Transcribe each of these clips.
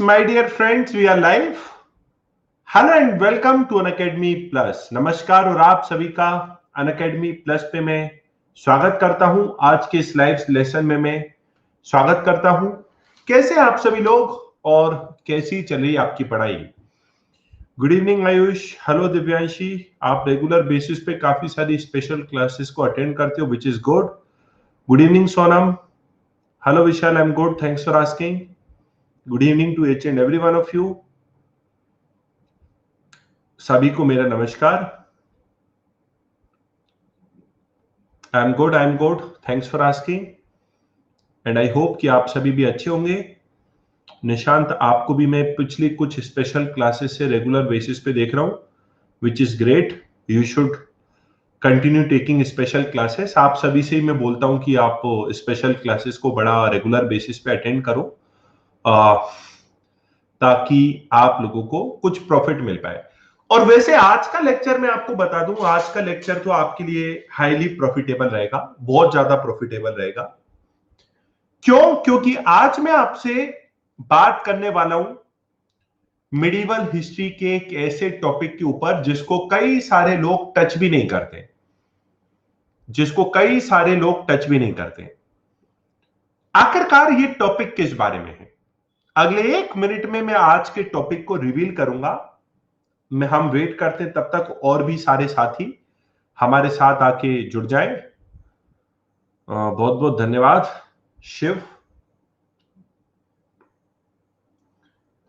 my dear friends, we are live. Hello and welcome to Unacademy Plus. नमस्कार और आप सभी का Unacademy Plus पे मैं स्वागत करता हूं। आज के इस लाइव लेसन में मैं स्वागत करता हूं। कैसे हैं आप सभी लोग और कैसी चल रही है आपकी पढ़ाई? Good evening Ayush, hello Divyanshi. आप रेगुलर बेसिस पे काफी सारी स्पेशल क्लासेस को अटेंड करते हो, which is good. Good evening Sonam, hello Vishal, I am good, thanks for asking. Good evening to each and every one of you. सभी को मेरा नमस्कार। आई am good, thanks for asking and I hope कि आप सभी भी अच्छे होंगे। निशांत, आपको भी मैं पिछली कुछ स्पेशल क्लासेस से रेगुलर बेसिस पे देख रहा हूं, which is great. You should continue taking special classes. आप सभी से ही मैं बोलता हूं कि आप स्पेशल क्लासेस को बड़ा रेगुलर बेसिस पे अटेंड करो, ताकि आप लोगों को कुछ प्रॉफिट मिल पाए। और वैसे आज का लेक्चर मैं आपको बता दूं, आज का लेक्चर तो आपके लिए हाईली प्रॉफिटेबल रहेगा, बहुत ज्यादा प्रॉफिटेबल रहेगा। क्यों? क्योंकि आज मैं आपसे बात करने वाला हूं मिडिवल हिस्ट्री के एक ऐसे टॉपिक के ऊपर जिसको कई सारे लोग टच भी नहीं करते, आखिरकार ये टॉपिक किस बारे में है? अगले 1 मिनट में मैं आज के टॉपिक को रिवील करूंगा। हम वेट करते हैं तब तक और भी सारे साथी हमारे साथ आके जुड़ जाएं। बहुत बहुत धन्यवाद शिव।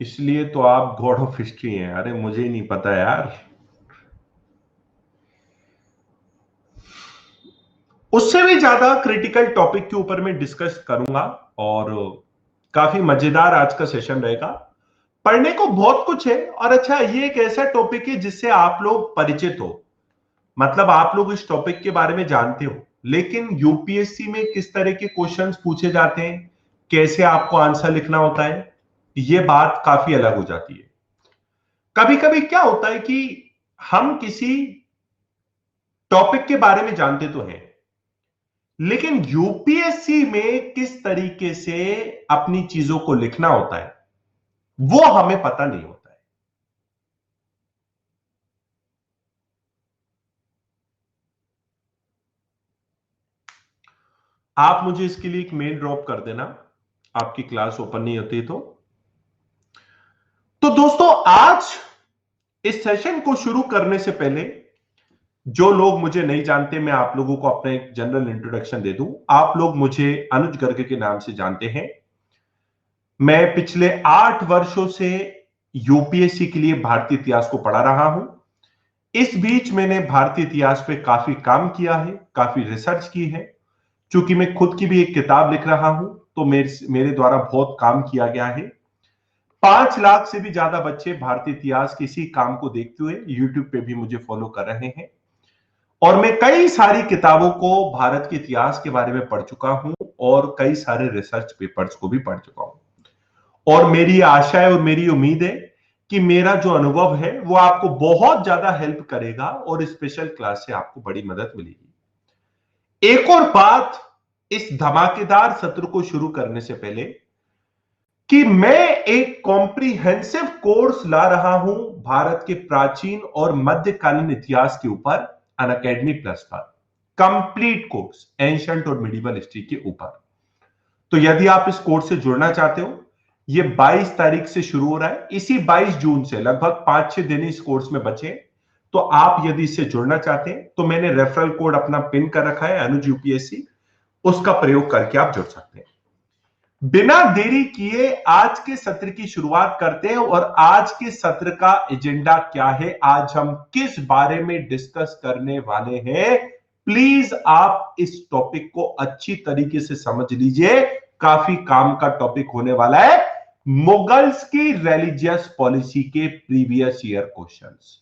इसलिए तो आप गॉड ऑफ हिस्ट्री हैं। अरे मुझे नहीं पता यार। उससे भी ज्यादा क्रिटिकल टॉपिक के ऊपर मैं डिस्कस करूंगा और काफी मजेदार आज का सेशन रहेगा। पढ़ने को बहुत कुछ है और अच्छा, ये एक ऐसा टॉपिक है जिससे आप लोग परिचित हो, मतलब आप लोग इस टॉपिक के बारे में जानते हो, लेकिन यूपीएससी में किस तरह के क्वेश्चंस पूछे जाते हैं, कैसे आपको आंसर लिखना होता है, ये बात काफी अलग हो जाती है। कभी कभी क्या होता है कि हम किसी टॉपिक के बारे में जानते तो हैं, लेकिन यूपीएससी में किस तरीके से अपनी चीजों को लिखना होता है वो हमें पता नहीं होता है। आप मुझे इसके लिए एक मेल ड्रॉप कर देना, आपकी क्लास ओपन नहीं होती तो दोस्तों, आज इस सेशन को शुरू करने से पहले जो लोग मुझे नहीं जानते, मैं आप लोगों को अपना एक जनरल इंट्रोडक्शन दे दूं। आप लोग मुझे अनुज गर्ग के नाम से जानते हैं। मैं पिछले 8 वर्षों से यूपीएससी के लिए भारतीय इतिहास को पढ़ा रहा हूं। इस बीच मैंने भारतीय इतिहास पे काफी काम किया है, काफी रिसर्च की है। चूंकि मैं खुद की भी एक किताब लिख रहा हूं तो मेरे द्वारा बहुत काम किया गया है। 5 लाख से भी ज्यादा बच्चे भारतीय इतिहास के इसी काम को देखते हुए यूट्यूब पे भी मुझे फॉलो कर रहे हैं और मैं कई सारी किताबों को भारत के इतिहास के बारे में पढ़ चुका हूं और कई सारे रिसर्च पेपर्स को भी पढ़ चुका हूं। और मेरी आशा है और मेरी उम्मीद है कि मेरा जो अनुभव है वो आपको बहुत ज्यादा हेल्प करेगा और स्पेशल क्लास से आपको बड़ी मदद मिलेगी। एक और बात, इस धमाकेदार सत्र को शुरू करने से पहले, कि मैं एक कॉम्प्रिहेंसिव कोर्स ला रहा हूं भारत के प्राचीन और मध्यकालीन इतिहास के ऊपर अनअकैडमी प्लस पर। कंप्लीट कोर्स एंशिएंट और मिडिवल हिस्ट्री के ऊपर। तो यदि आप इस कोर्स से जुड़ना चाहते हो, ये 22 तारीख से शुरू हो रहा है। इसी 22 जून से लगभग 5-6 दिन इस कोर्स में बचे। तो आप यदि इससे जुड़ना चाहते हैं तो मैंने रेफरल कोड अपना पिन कर रखा है, अनुज यूपीएससी, उसका प्रयोग करके आप जुड़ सकते हैं। बिना देरी किए आज के सत्र की शुरुआत करते हैं। और आज के सत्र का एजेंडा क्या है, आज हम किस बारे में डिस्कस करने वाले हैं, प्लीज आप इस टॉपिक को अच्छी तरीके से समझ लीजिए। काफी काम का टॉपिक होने वाला है। मुगल्स की रिलीजियस पॉलिसी के प्रीवियस ईयर क्वेश्चंस।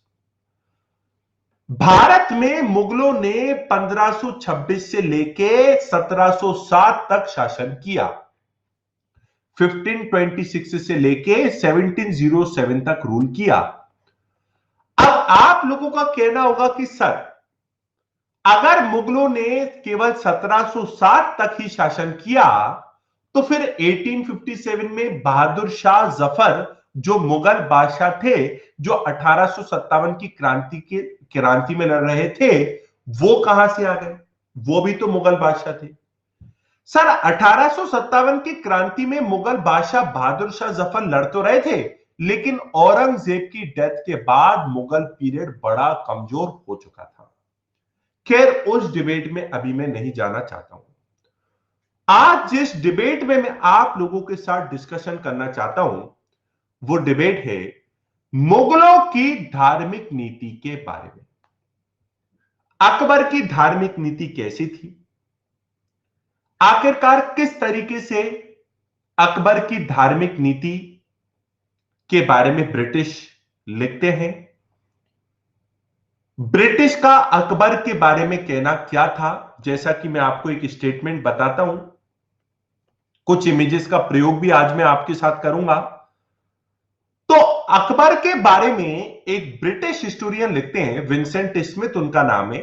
भारत में मुगलों ने 1526 से लेके 1707 तक शासन किया। 1526 से लेके 1707 तक रूल किया। अब आप लोगों का कहना होगा कि सर, अगर मुगलों ने केवल 1707 तक ही शासन किया तो फिर 1857 में बहादुर शाह जफर जो मुगल बादशाह थे, जो 1857 की क्रांति में लड़ रहे थे, वो कहां से आ गए? वो भी तो मुगल बादशाह थे। सर 1857 की क्रांति में मुगल बादशाह बहादुर शाह जफर लड़ तो रहे थे, लेकिन औरंगजेब की डेथ के बाद मुगल पीरियड बड़ा कमजोर हो चुका था। खैर उस डिबेट में अभी मैं नहीं जाना चाहता हूं। आज जिस डिबेट में मैं आप लोगों के साथ डिस्कशन करना चाहता हूं, वो डिबेट है मुगलों की धार्मिक नीति के बारे में। अकबर की धार्मिक नीति कैसी थी? आखिरकार किस तरीके से अकबर की धार्मिक नीति के बारे में ब्रिटिश लिखते हैं? ब्रिटिश का अकबर के बारे में कहना क्या था? जैसा कि मैं आपको एक स्टेटमेंट बताता हूं, कुछ इमेजेस का प्रयोग भी आज मैं आपके साथ करूंगा। तो अकबर के बारे में एक ब्रिटिश हिस्टोरियन लिखते हैं, विंसेंट स्मिथ उनका नाम है।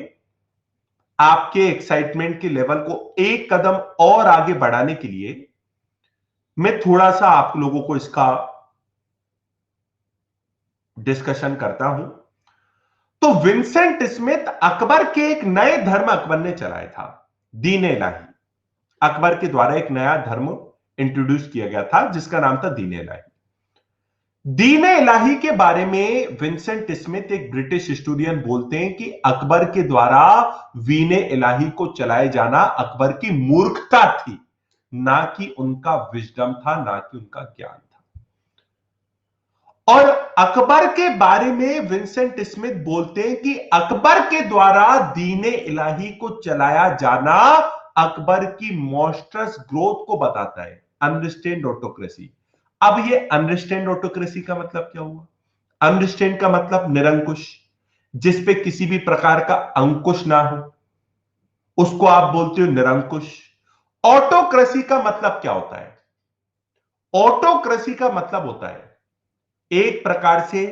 आपके एक्साइटमेंट के लेवल को एक कदम और आगे बढ़ाने के लिए मैं थोड़ा सा आप लोगों को इसका डिस्कशन करता हूं। तो विंसेंट स्मिथ अकबर के एक नए धर्म अकबर ने चलाया था, दीन इलाही। अकबर के द्वारा एक नया धर्म इंट्रोड्यूस किया गया था जिसका नाम था दीन इलाही। दीन इलाही के बारे में विंसेंट स्मिथ एक ब्रिटिश हिस्टोरियन बोलते हैं कि अकबर के द्वारा दीन इलाही को चलाए जाना अकबर की मूर्खता थी, ना कि उनका विजडम था, ना कि उनका ज्ञान था। और अकबर के बारे में विंसेंट स्मिथ बोलते हैं कि अकबर के द्वारा दीन इलाही को चलाया जाना अकबर की मॉन्स्ट्रस ग्रोथ को बताता है, अनरिस्ट्रेन्ड ऑटोक्रेसी। अब ये अनरिस्ट्रेन्ड ऑटोक्रेसी का मतलब क्या हुआ? अनरिस्ट्रेन्ड का मतलब निरंकुश, जिसपे किसी भी प्रकार का अंकुश ना हो, उसको आप बोलते हो निरंकुश। ऑटोक्रेसी का मतलब क्या होता है? ऑटोक्रेसी का मतलब होता है एक प्रकार से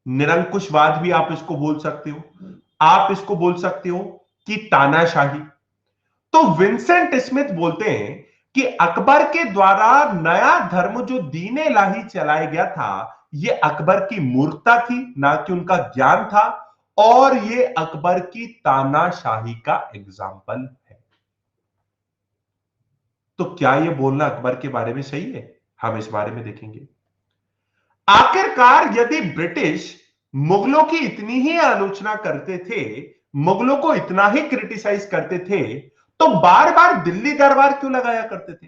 निरंकुशवाद भी आप इसको बोल सकते हो, आप इसको बोल सकते हो कि तानाशाही। तो विंसेंट स्मिथ बोलते हैं कि अकबर के द्वारा नया धर्म जो दीन इलाही चलाया गया था, यह अकबर की मूर्खता थी, ना कि उनका ज्ञान था, और यह अकबर की तानाशाही का एग्जाम्पल है। तो क्या यह बोलना अकबर के बारे में सही है? हम इस बारे में देखेंगे। आखिरकार यदि ब्रिटिश मुगलों की इतनी ही आलोचना करते थे, मुगलों को इतना ही क्रिटिसाइज करते थे, तो बार बार दिल्ली दरबार क्यों लगाया करते थे?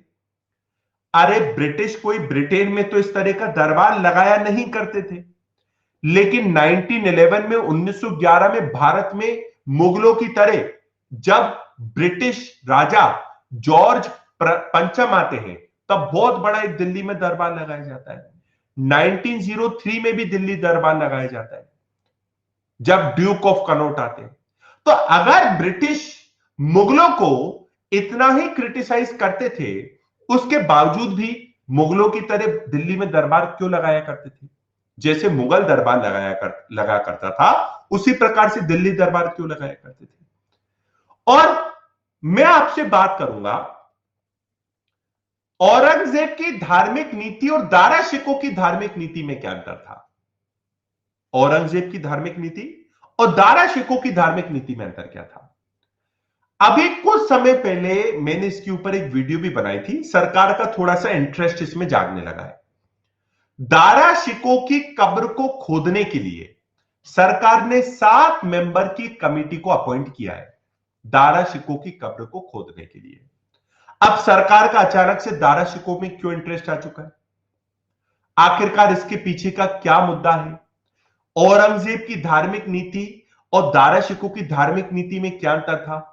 अरे ब्रिटिश कोई ब्रिटेन में तो इस तरह का दरबार लगाया नहीं करते थे, लेकिन 1911 में 1911 में भारत में मुगलों की तरह जब ब्रिटिश राजा जॉर्ज पंचम आते हैं, तब बहुत बड़ा एक दिल्ली में दरबार लगाया जाता है। 1903 में भी दिल्ली दरबार लगाया जाता है जब ड्यूक ऑफ कनॉट आते हैं। तो अगर ब्रिटिश मुगलों को इतना ही क्रिटिसाइज करते थे, उसके बावजूद भी मुगलों की तरह दिल्ली में दरबार क्यों लगाया करते थे? जैसे मुगल दरबार लगा करता था, उसी प्रकार से दिल्ली दरबार क्यों लगाया करते थे? और मैं आपसे बात करूंगा औरंगजेब की धार्मिक नीति और दारा शिकोह की धार्मिक नीति में क्या अंतर था? औरंगजेब की धार्मिक नीति और दारा शिकोह की धार्मिक नीति में अंतर क्या था? अभी कुछ समय पहले मैंने इसके ऊपर एक वीडियो भी बनाई थी, सरकार का थोड़ा सा इंटरेस्ट इसमें जागने लगा है। दारा शिकोह की कब्र को खोदने के लिए सरकार ने 7 मेंबर की कमेटी को अपॉइंट किया है, दारा शिकोह की कब्र को खोदने के लिए। अब सरकार का अचानक से दारा शिकोह में क्यों इंटरेस्ट आ चुका है? आखिरकार इसके पीछे का क्या मुद्दा है? औरंगजेब की धार्मिक नीति और दारा शिकोह की धार्मिक नीति में क्या अंतर था?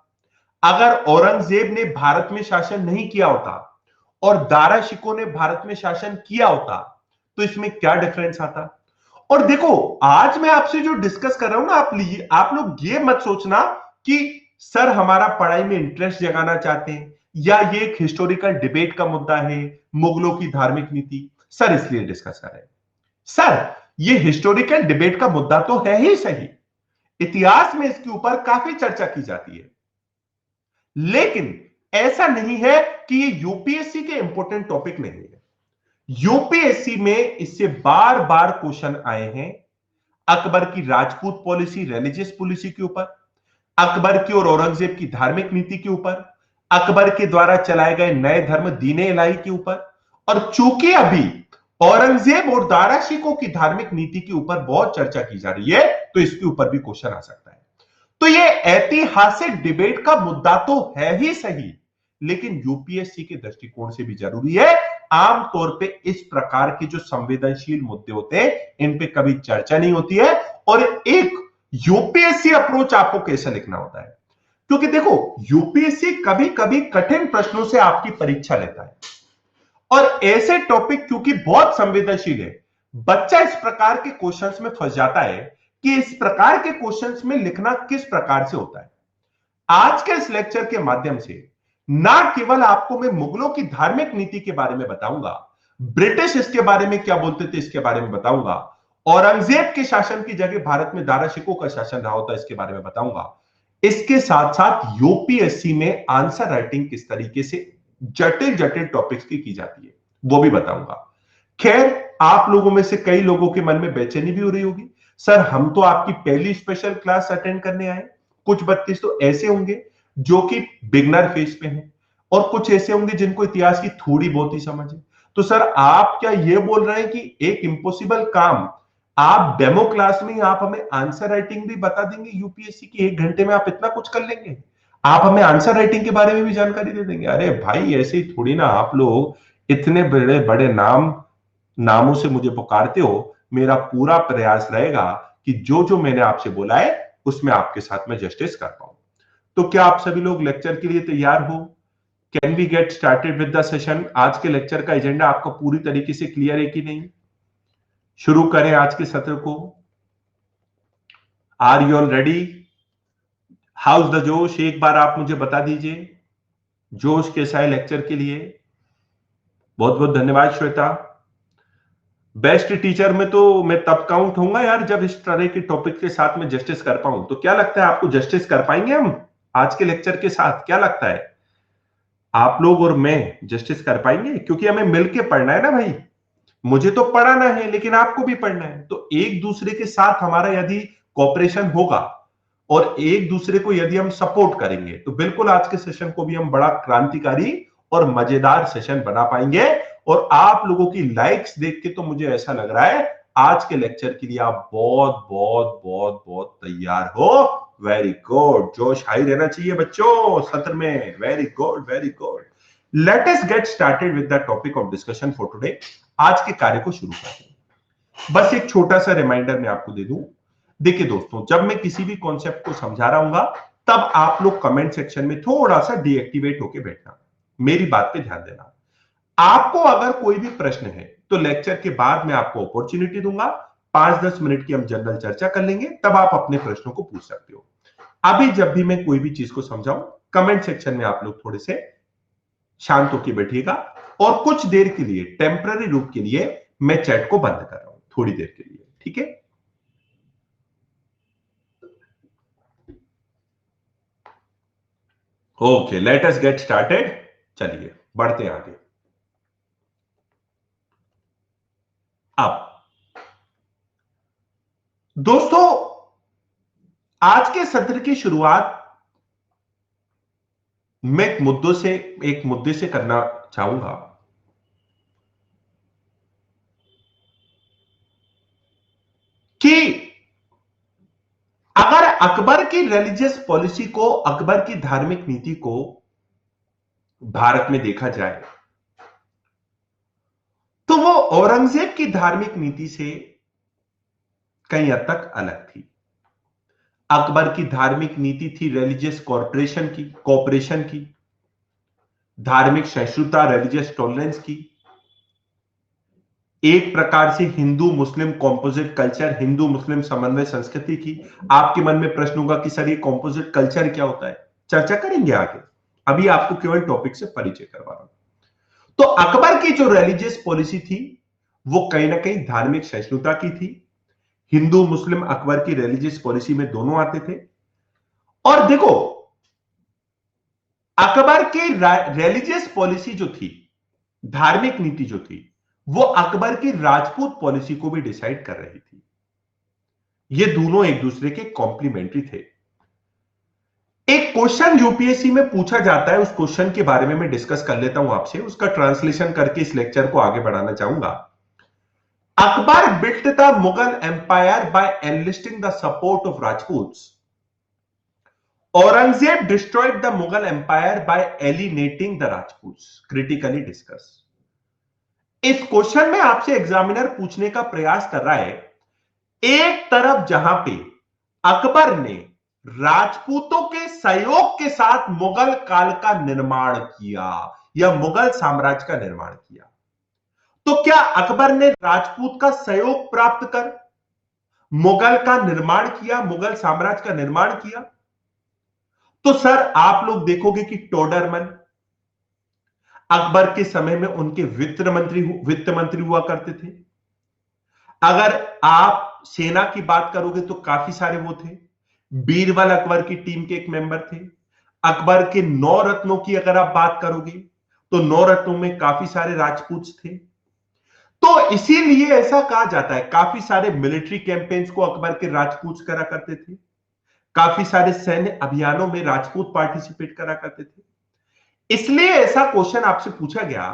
अगर औरंगजेब ने भारत में शासन नहीं किया होता और दारा शिकोह ने भारत में शासन किया होता, तो इसमें क्या डिफरेंस आता? और देखो, आज मैं आपसे जो डिस्कस कर रहा हूं ना, आप लोग ये मत सोचना कि सर हमारा पढ़ाई में इंटरेस्ट जगाना चाहते हैं या ये एक हिस्टोरिकल डिबेट का मुद्दा है, मुगलों की धार्मिक नीति सर इसलिए डिस्कस कर रहे हैं। सर ये हिस्टोरिकल डिबेट का मुद्दा तो है ही सही, इतिहास में इसके ऊपर काफी चर्चा की जाती है, लेकिन ऐसा नहीं है कि ये यूपीएससी के इंपॉर्टेंट टॉपिक नहीं है। यूपीएससी में इससे बार बार क्वेश्चन आए हैं। अकबर की राजपूत पॉलिसी, रिलीजियस पॉलिसी के ऊपर, अकबर की और औरंगजेब की धार्मिक नीति के ऊपर, अकबर के द्वारा चलाए गए नए धर्म दीन इलाही के ऊपर। और चूंकि अभी औरंगजेब और दारा शिकोह की धार्मिक नीति के ऊपर बहुत चर्चा की जा रही है, तो इसके ऊपर भी क्वेश्चन आ सकता है। तो ये ऐतिहासिक डिबेट का मुद्दा तो है ही सही, लेकिन यूपीएससी के दृष्टिकोण से भी जरूरी है। आमतौर पे इस प्रकार के जो संवेदनशील मुद्दे होते हैं, इन पे कभी चर्चा नहीं होती है। और एक यूपीएससी अप्रोच आपको कैसे लिखना होता है, क्योंकि देखो यूपीएससी कभी कभी कठिन प्रश्नों से आपकी परीक्षा लेता है, और ऐसे टॉपिक क्योंकि बहुत संवेदनशील है, बच्चा इस प्रकार के क्वेश्चंस में फंस जाता है कि इस प्रकार के क्वेश्चंस में लिखना किस प्रकार से होता है। आज के इस लेक्चर के माध्यम से ना केवल आपको मैं मुगलों की धार्मिक नीति के बारे में बताऊंगा, ब्रिटिश इसके बारे में क्या बोलते थे इसके बारे में बताऊंगा, औरंगजेब के शासन की जगह भारत में दारा शिकोह का शासन रहा होता इसके बारे में बताऊंगा। इसके साथ साथ यूपीएससी में आंसर राइटिंग किस तरीके से जटिल जटिल टॉपिक्स की जाती है वो भी बताऊंगा। खैर, आप लोगों में से कई लोगों के मन में बेचैनी भी हो रही होगी, सर हम तो आपकी पहली स्पेशल क्लास अटेंड करने आए। कुछ 32 तो ऐसे होंगे जो कि बिगनर फेज पे हैं, और कुछ ऐसे होंगे जिनको इतिहास की थोड़ी बहुत ही समझ है। तो सर आप क्या ये बोल रहे हैं कि एक इंपॉसिबल काम, आप डेमो क्लास में आप हमें आंसर राइटिंग भी बता देंगे यूपीएससी की, 1 घंटे में आप इतना कुछ कर लेंगे, आप हमें आंसर राइटिंग के बारे में भी जानकारी दे देंगे? अरे भाई ऐसे ही थोड़ी ना, आप लोग इतने बड़े बड़े नामों से मुझे पुकारते हो। मेरा पूरा प्रयास रहेगा कि जो जो मैंने आपसे बोला है उसमें आपके साथ में जस्टिस कर पाऊं। तो क्या आप सभी लोग लेक्चर के लिए तैयार हो? Can we get started with the session? आज के लेक्चर का एजेंडा आपको पूरी तरीके से क्लियर है कि नहीं? शुरू करें आज के सत्र को। Are you all ready? How's the josh? एक बार आप मुझे बता दीजिए जोश कैसा है लेक्चर के लिए। बहुत बहुत धन्यवाद श्वेता। बेस्ट टीचर में तो मैं तब काउंट होऊंगा यार जब इस तरह के टॉपिक के साथ में जस्टिस कर पाऊं। तो क्या लगता है आपको जस्टिस कर पाएंगे हम आज के लेक्चर के साथ? क्या लगता है आप लोग और मैं जस्टिस कर पाएंगे? क्योंकि हमें मिलके पढ़ना है ना भाई, मुझे तो पढ़ाना है लेकिन आपको भी पढ़ना है। तो एक दूसरे के साथ हमारा यदि कोऑपरेशन होगा और एक दूसरे को यदि हम सपोर्ट करेंगे, तो बिल्कुल आज के सेशन को भी हम बड़ा क्रांतिकारी और मजेदार सेशन बना पाएंगे। और आप लोगों की लाइक्स देख के तो मुझे ऐसा लग रहा है आज के लेक्चर के लिए आप बहुत बहुत बहुत बहुत तैयार हो। वेरी गुड, जोश हाई रहना चाहिए बच्चों सत्र में। Very good, very good. Let us gate started with the topic of discussion for today. आज के कार्य को शुरू करते हैं। बस एक छोटा सा रिमाइंडर मैं आपको दे दूं। देखिए दोस्तों, जब मैं किसी भी कॉन्सेप्ट को समझा रहा हूं तब आप लोग कमेंट सेक्शन में थोड़ा सा डीएक्टिवेट होकर बैठना, मेरी बात पे ध्यान देना। आपको अगर कोई भी प्रश्न है तो लेक्चर के बाद मैं आपको अपॉर्चुनिटी दूंगा, 5-10 मिनट की हम जनरल चर्चा कर लेंगे, तब आप अपने प्रश्नों को पूछ सकते हो। अभी जब भी मैं कोई भी चीज को समझाऊं, कमेंट सेक्शन में आप लोग थोड़े से शांत होकर बैठिएगा, और कुछ देर के लिए टेम्पररी रूप के लिए मैं चैट को बंद कर रहा हूं थोड़ी देर के लिए, ठीक है? Okay, let us get started. चलिए बढ़ते हैं आगे। अब दोस्तों, आज के सत्र की शुरुआत मैं एक मुद्दे से करना चाहूंगा कि अगर अकबर की रिलीजियस पॉलिसी को, अकबर की धार्मिक नीति को भारत में देखा जाए, तो वो औरंगजेब की धार्मिक नीति से कई हद तक अलग थी। अकबर की धार्मिक नीति थी रिलीजियस कॉपरेशन की, धार्मिक सहिष्णुता, रिलीजियस टॉलरेंस की, एक प्रकार से हिंदू मुस्लिम कॉम्पोजिट कल्चर, हिंदू मुस्लिम समन्वय संस्कृति की। आपके मन में प्रश्न होगा कि सर ये कॉम्पोजिट कल्चर क्या होता है? चर्चा करेंगे आगे, अभी आपको केवल टॉपिक से परिचय करवा रहा हूं। तो अकबर की जो रिलीजियस पॉलिसी थी वो कहीं ना कहीं धार्मिक सहिष्णुता की थी। हिंदू मुस्लिम अकबर की रिलीजियस पॉलिसी में दोनों आते थे। और देखो, अकबर की रिलीजियस पॉलिसी जो थी, धार्मिक नीति जो थी, वो अकबर की राजपूत पॉलिसी को भी डिसाइड कर रही थी। ये दोनों एक दूसरे के कॉम्प्लीमेंट्री थे। एक क्वेश्चन यूपीएससी में पूछा जाता है, उस क्वेश्चन के बारे में मैं डिस्कस कर लेता हूं आपसे, उसका ट्रांसलेशन करके इस लेक्चर को आगे बढ़ाना चाहूंगा। Akbar built the Mughal Empire by enlisting the support of Rajputs. Aurangzeb destroyed the Mughal Empire by alienating the Rajputs. Critically discuss. इस क्वेश्चन में आपसे एग्जामिनर पूछने का प्रयास कर रहा है, एक तरफ जहां पे अकबर ने राजपूतों के सहयोग के साथ मुगल काल का निर्माण किया या मुगल साम्राज्य का निर्माण किया, तो क्या अकबर ने राजपूत का सहयोग प्राप्त कर मुगल का निर्माण किया, मुगल साम्राज्य का निर्माण किया? तो सर आप लोग देखोगे कि टोडरमल अकबर के समय में उनके वित्त मंत्री हुआ करते थे। अगर आप सेना की बात करोगे तो काफी सारे वो थे। बीरबल अकबर की टीम के एक मेंबर थे। अकबर के 9 रत्नों की अगर आप बात करोगे तो 9 रत्नों में काफी सारे राजपूत थे। तो इसीलिए ऐसा कहा जाता है, काफी सारे मिलिट्री कैंपेन्स को अकबर के राजपूत करा करते थे, काफी सारे सैन्य अभियानों में राजपूत पार्टिसिपेट करा करते थे। इसलिए ऐसा क्वेश्चन आपसे पूछा गया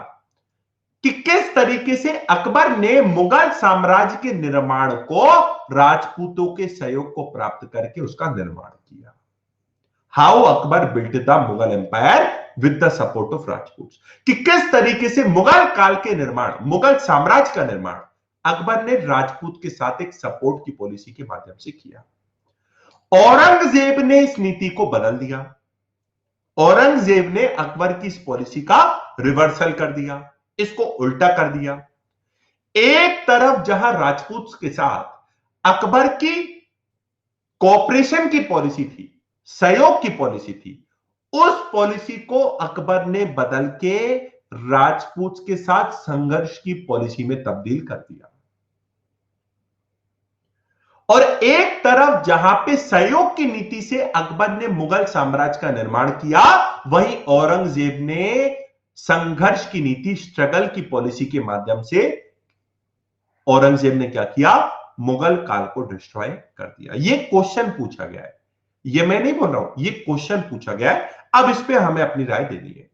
कि किस तरीके से अकबर ने मुगल साम्राज्य के निर्माण को राजपूतों के सहयोग को प्राप्त करके उसका निर्माण किया। How Akbar built the Mughal empire with the support of Rajput, कि किस तरीके से मुगल काल के निर्माण, मुगल साम्राज्य का निर्माण अकबर ने राजपूत के साथ एक सपोर्ट की पॉलिसी के माध्यम से किया। औरंगजेब ने इस नीति को बदल दिया। औरंगजेब ने अकबर की इस पॉलिसी का रिवर्सल कर दिया, इसको उल्टा कर दिया। एक तरफ जहां राजपूत के साथ अकबर की कोऑपरेशन की पॉलिसी थी, सहयोग की पॉलिसी थी, उस पॉलिसी को अकबर ने बदल के राजपूत के साथ संघर्ष की पॉलिसी में तब्दील कर दिया। और एक तरफ जहां पे सहयोग की नीति से अकबर ने मुगल साम्राज्य का निर्माण किया, वहीं औरंगजेब ने संघर्ष की नीति, स्ट्रगल की पॉलिसी के माध्यम से औरंगजेब ने क्या किया, मुगल काल को डिस्ट्रॉय कर दिया। यह क्वेश्चन पूछा गया है, यह मैं नहीं बोल रहा हूं, यह क्वेश्चन पूछा गया है। अब इस पे हमें अपनी राय देनी है।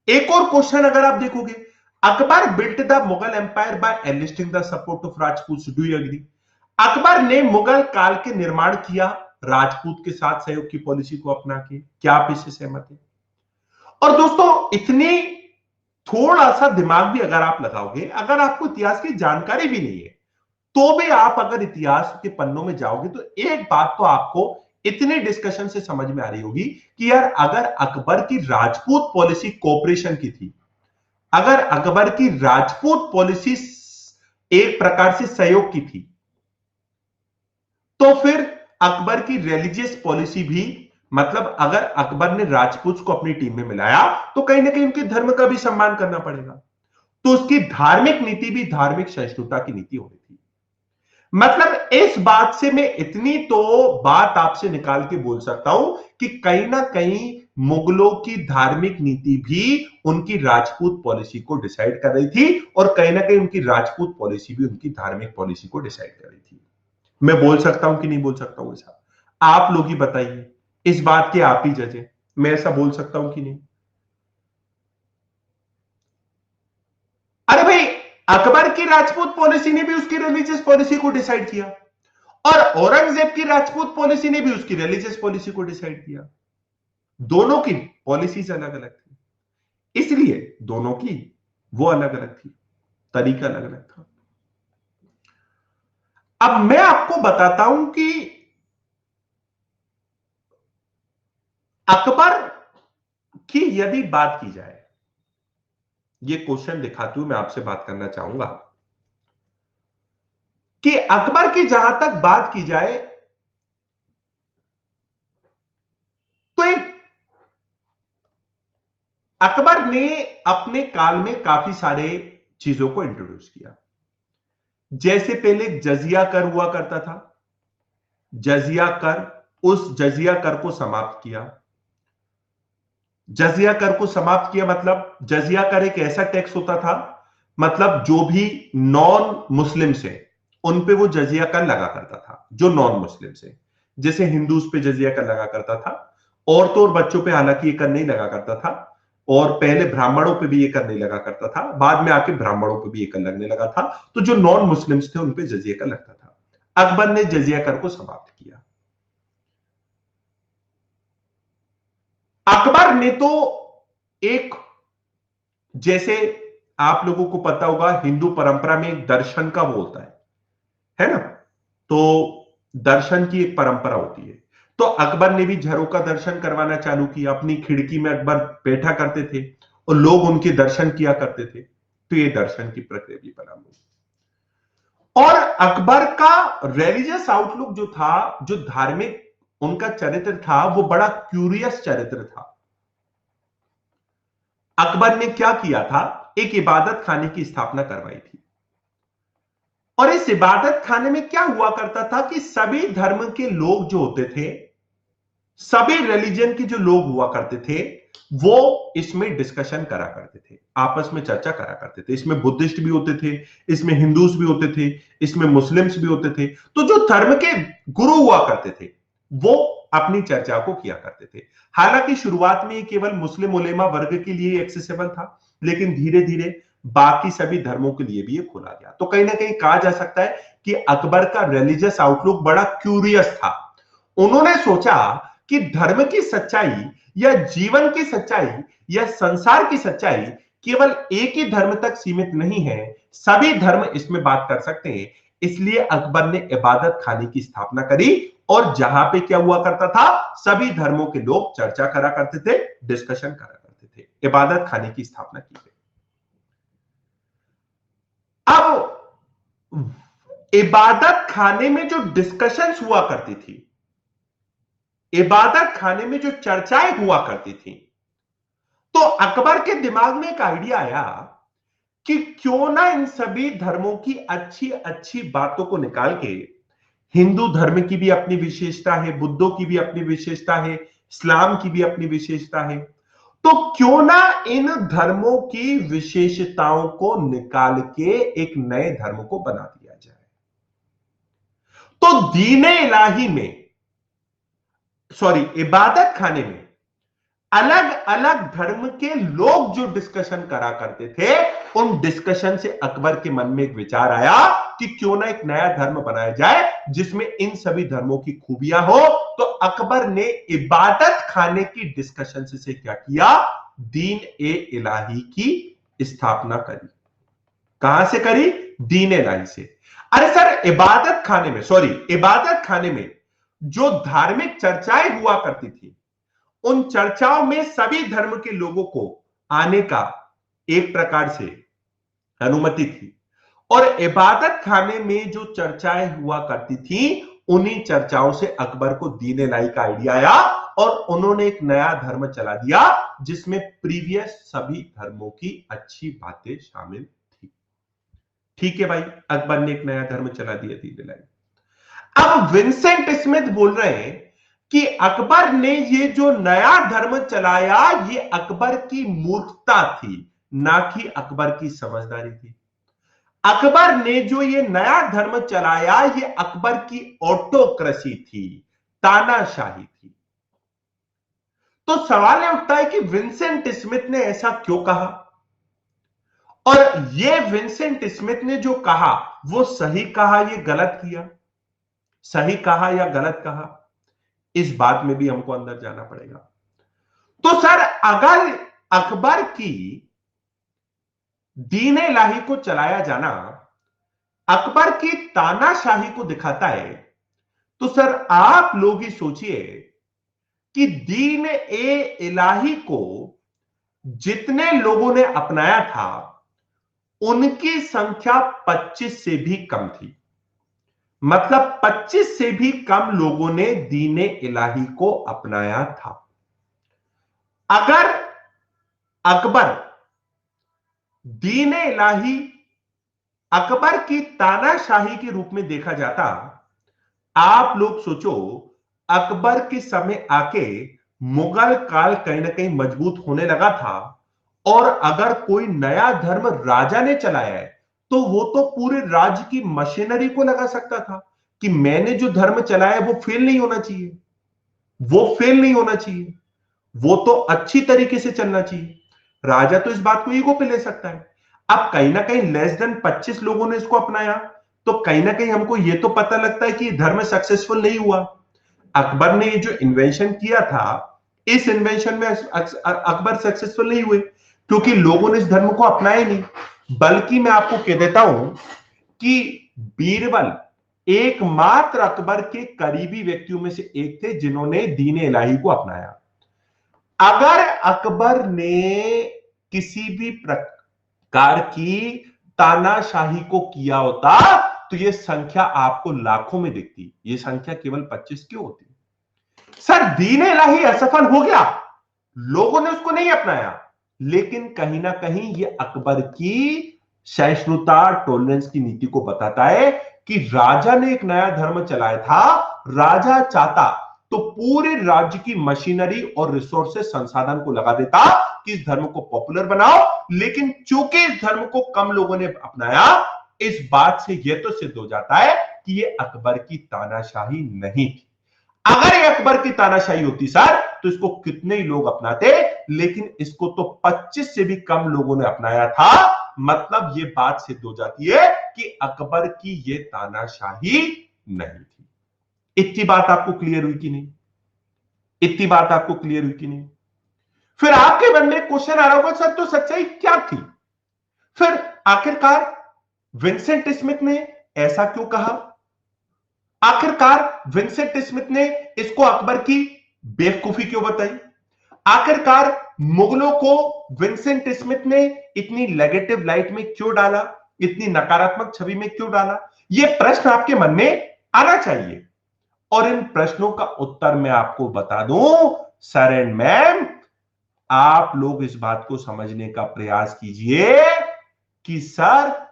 एक और क्वेश्चन अगर आप देखोगे, Akbar built the Mughal empire by enlisting the support of Rajput, do you agree? Akbar ने मुगल काल के निर्माण किया राजपूत के साथ सहयोग की पॉलिसी को अपना के, क्या आप इससे सहमत हैं? और दोस्तों इतनी थोड़ा सा दिमाग भी अगर आप लगाओगे, अगर आपको इतिहास की जानकारी भी नहीं है, तो भी आप अगर इतिहास के पन्नों में जाओगे तो एक बात तो आपको इतने डिस्कशन से समझ में आ रही होगी कि यार अगर अकबर की राजपूत पॉलिसी कोऑपरेशन की थी, अगर अकबर की राजपूत पॉलिसी एक प्रकार से सहयोग की थी, तो फिर अकबर की रिलीजियस पॉलिसी भी, मतलब अगर अकबर ने राजपूत को अपनी टीम में मिलाया तो कहीं ना कहीं उनके धर्म का भी सम्मान करना पड़ेगा। तो उसकी धार्मिक नीति भी धार्मिक सहिष्णुता की नीति होनी थी। मतलब इस बात से मैं इतनी तो बात आपसे निकाल के बोल सकता हूं कि कहीं ना कहीं मुगलों की धार्मिक नीति भी उनकी राजपूत पॉलिसी को डिसाइड कर रही थी, और कहीं ना कहीं उनकी राजपूत पॉलिसी भी उनकी धार्मिक पॉलिसी को डिसाइड कर रही थी। मैं बोल सकता हूं कि नहीं बोल सकता हूं ऐसा? आप लोग ही बताइए, इस बात के आप ही जज हैं, मैं ऐसा बोल सकता हूं कि नहीं? अरे भाई, अकबर की राजपूत पॉलिसी ने भी उसकी रिलीजियस पॉलिसी को डिसाइड किया, और औरंगजेब की राजपूत पॉलिसी ने भी उसकी रिलीजियस पॉलिसी को डिसाइड किया। दोनों की पॉलिसीज अलग अलग थी, इसलिए दोनों की वो अलग अलग थी, तरीका अलग अलग था। अब मैं आपको बताता हूं कि अकबर की यदि बात की जाए, ये क्वेश्चन दिखाते हुए मैं आपसे बात करना चाहूंगा कि अकबर की जहां तक बात की जाए तो एक अकबर ने अपने काल में काफी सारे चीजों को इंट्रोड्यूस किया। जैसे पहले जजिया कर हुआ करता था, जजिया कर, उस जजिया कर को समाप्त किया। जजिया कर को समाप्त किया, मतलब जजिया कर एक ऐसा टैक्स होता था, मतलब जो भी नॉन मुस्लिम्स है उन पे वो जजिया कर लगा करता था, जो नॉन मुस्लिम्स है। जैसे हिंदूज पे जजिया कर लगा करता था, औरतों और बच्चों पे हालांकि ये कर नहीं लगा करता था, और पहले ब्राह्मणों पे भी ये कर नहीं लगा करता था, बाद में आके ब्राह्मणों पे भी ये कर लगने लगा था। तो जो नॉन मुस्लिम्स थे उन पे जजिया कर लगता था। अकबर ने जजिया कर को समाप्त किया। अकबर ने तो एक, जैसे आप लोगों को पता होगा हिंदू परंपरा में एक दर्शन का वो होता है ना, तो दर्शन की एक परंपरा होती है। तो अकबर ने भी झरों का दर्शन करवाना चालू किया। अपनी खिड़की में अकबर बैठा करते थे और लोग उनके दर्शन किया करते थे। तो ये दर्शन की प्रक्रिया भी प्रारंभ हुई। और अकबर का रिलीजियस आउटलुक जो था, जो धार्मिक उनका चरित्र था, वो बड़ा क्यूरियस चरित्र था। अकबर ने क्या किया था, एक इबादत खाने की स्थापना करवाई थी। और इस इबादत खाने में क्या हुआ करता था कि सभी धर्म के लोग जो होते थे, सभी रिलीजन के जो लोग हुआ करते थे, वो इसमें डिस्कशन करा करते थे, आपस में चर्चा करा करते थे। इसमें बुद्धिस्ट भी होते थे, इसमें हिंदूज भी होते थे, इसमें मुस्लिम्स भी होते थे। तो जो धर्म के गुरु हुआ करते थे वो अपनी चर्चा को किया करते थे। हालांकि शुरुआत में ये केवल मुस्लिम उलेमा वर्ग के लिए एक्सेसिबल था, लेकिन धीरे धीरे बाकी सभी धर्मों के लिए भी ये खोला गया। तो कहीं ना कहीं कहा जा सकता है कि अकबर का रिलीजियस आउटलुक बड़ा क्यूरियस था। उन्होंने सोचा कि धर्म की सच्चाई या जीवन की सच्चाई या संसार की सच्चाई केवल एक ही धर्म तक सीमित नहीं है, सभी धर्म इसमें बात कर सकते हैं। इसलिए अकबर ने इबादत खाने की स्थापना करी, और जहां पे क्या हुआ करता था, सभी धर्मों के लोग चर्चा करा करते थे, डिस्कशन करा करते थे। इबादत खाने की स्थापना की गई। अब इबादत खाने में जो डिस्कशंस हुआ करती थी, इबादत खाने में जो चर्चाएं हुआ करती थी, तो अकबर के दिमाग में एक आइडिया आया कि क्यों ना इन सभी धर्मों की अच्छी अच्छी बातों को निकाल के, हिंदू धर्म की भी अपनी विशेषता है, बुद्धों की भी अपनी विशेषता है, इस्लाम की भी अपनी विशेषता है, तो क्यों ना इन धर्मों की विशेषताओं को निकाल के एक नए धर्म को बना दिया जाए। तो दीने इलाही में, सॉरी, इबादत खाने में अलग अलग धर्म के लोग जो डिस्कशन करा करते थे, उन डिस्कशन से अकबर के मन में एक विचार आया कि क्यों ना एक नया धर्म बनाया जाए जिसमें इन सभी धर्मों की खूबियां हो। तो अकबर ने इबादत खाने की डिस्कशन से क्या किया, दीन ए इलाही की स्थापना करी। कहां से करी, दीन इलाही से। अरे सर, इबादत खाने में, सॉरी, इबादत खाने में जो धार्मिक चर्चाएं हुआ करती थी, उन चर्चाओं में सभी धर्म के लोगों को आने का एक प्रकार से अनुमति थी। और इबादत खाने में जो चर्चाएं हुआ करती थी, उन्हीं चर्चाओं से अकबर को दीन इलाही का आइडिया आया, और उन्होंने एक नया धर्म चला दिया जिसमें प्रीवियस सभी धर्मों की अच्छी बातें शामिल थी। ठीक है भाई, अकबर ने एक नया धर्म चला दिया, दीन इलाही। अब विंसेंट स्मिथ बोल रहे हैं कि अकबर ने ये जो नया धर्म चलाया, ये अकबर की मूर्खता थी, ना कि अकबर की समझदारी थी। अकबर ने जो ये नया धर्म चलाया, ये अकबर की ऑटोक्रेसी थी, तानाशाही थी। तो सवाल यह उठता है कि विंसेंट स्मिथ ने ऐसा क्यों कहा, और ये विंसेंट स्मिथ ने जो कहा वो सही कहा, ये गलत किया, सही कहा या गलत कहा, इस बात में भी हमको अंदर जाना पड़ेगा। तो सर, अगर अकबर की दीन इलाही को चलाया जाना अकबर की तानाशाही को दिखाता है, तो सर आप लोग ही सोचिए कि दीन ए इलाही को जितने लोगों ने अपनाया था, उनकी संख्या 25 से भी कम थी। मतलब 25 से भी कम लोगों ने दीन ए इलाही को अपनाया था। अगर अकबर दीन ए इलाही अकबर की तानाशाही के रूप में देखा जाता, आप लोग सोचो, अकबर के समय आके मुगल काल कहीं ना कहीं मजबूत होने लगा था, और अगर कोई नया धर्म राजा ने चलाया है तो वो तो पूरे राज्य की मशीनरी को लगा सकता था कि मैंने जो धर्म चलाया है वो फेल नहीं होना चाहिए, वो फेल नहीं होना चाहिए, वो तो अच्छी तरीके से चलना चाहिए। राजा तो इस बात को ईगो पे ले सकता है। अब कहीं ना कहीं लेस देन 25 लोगों ने इसको अपनाया, तो कहीं ना कहीं हमको ये तो पता लगता है कि धर्म सक्सेसफुल नहीं हुआ। अकबर ने ये जो इन्वेंशन किया था, इस इन्वेंशन में अकबर सक्सेसफुल नहीं हुए क्योंकि लोगों ने इस धर्म को अपनाया नहीं। बल्कि मैं आपको कह देता हूं कि बीरबल एकमात्र अकबर के करीबी व्यक्तियों में से एक थे जिन्होंने दीन इलाही को अपनाया। अगर अकबर ने किसी भी प्रकार की तानाशाही को किया होता तो यह संख्या आपको लाखों में दिखती, यह संख्या केवल 25 क्यों होती? सर दीन इलाही असफल हो गया, लोगों ने उसको नहीं अपनाया, लेकिन कहीं ना कहीं यह अकबर की सहिष्णुता टॉलरेंस की नीति को बताता है कि राजा ने एक नया धर्म चलाया था, राजा चाहता तो पूरे राज्य की मशीनरी और रिसोर्सेस संसाधन को लगा देता कि इस धर्म को पॉपुलर बनाओ, लेकिन चूंकि इस धर्म को कम लोगों ने अपनाया, इस बात से यह तो सिद्ध हो जाता है कि यह अकबर की तानाशाही नहीं थी। अगर ये अकबर की तानाशाही होती सर तो इसको कितने ही लोग अपनाते, लेकिन इसको तो 25 से भी कम लोगों ने अपनाया था। मतलब ये बात सिद्ध हो जाती है कि अकबर की ये तानाशाही नहीं थी। इतनी बात आपको क्लियर हुई कि नहीं? इतनी बात आपको क्लियर हुई कि नहीं? फिर आपके मन में क्वेश्चन आ रहा होगा सर तो सच्चाई क्या थी? फिर आखिरकार विंसेंट स्मिथ ने ऐसा क्यों कहा? आखिरकार विंसेंट स्मिथ ने इसको अकबर की बेवकूफी क्यों बताई? आखिरकार मुगलों को विंसेंट स्मिथ ने इतनी नेगेटिव लाइट में क्यों डाला, इतनी नकारात्मक छवि में क्यों डाला? यह प्रश्न आपके मन में आना चाहिए, और इन प्रश्नों का उत्तर मैं आपको बता दूं सर एंड मैम। आप लोग इस बात को समझने का प्रयास कीजिए कि सर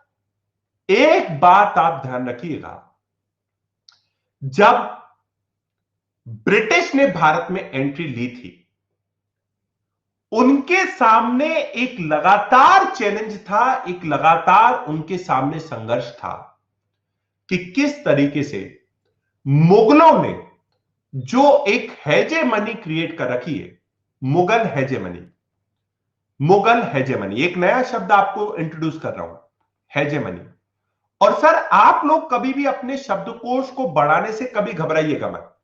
एक बात आप ध्यान रखिएगा, जब ब्रिटिश ने भारत में एंट्री ली थी, उनके सामने एक लगातार चैलेंज था, एक लगातार उनके सामने संघर्ष था कि किस तरीके से मुगलों ने जो एक हेजेमनी क्रिएट कर रखी है, मुगल हेजेमनी। मुगल हेजेमनी एक नया शब्द आपको इंट्रोड्यूस कर रहा हूं, हेजेमनी। और सर आप लोग कभी भी अपने शब्दकोश को बढ़ाने से कभी घबराइएगा मत।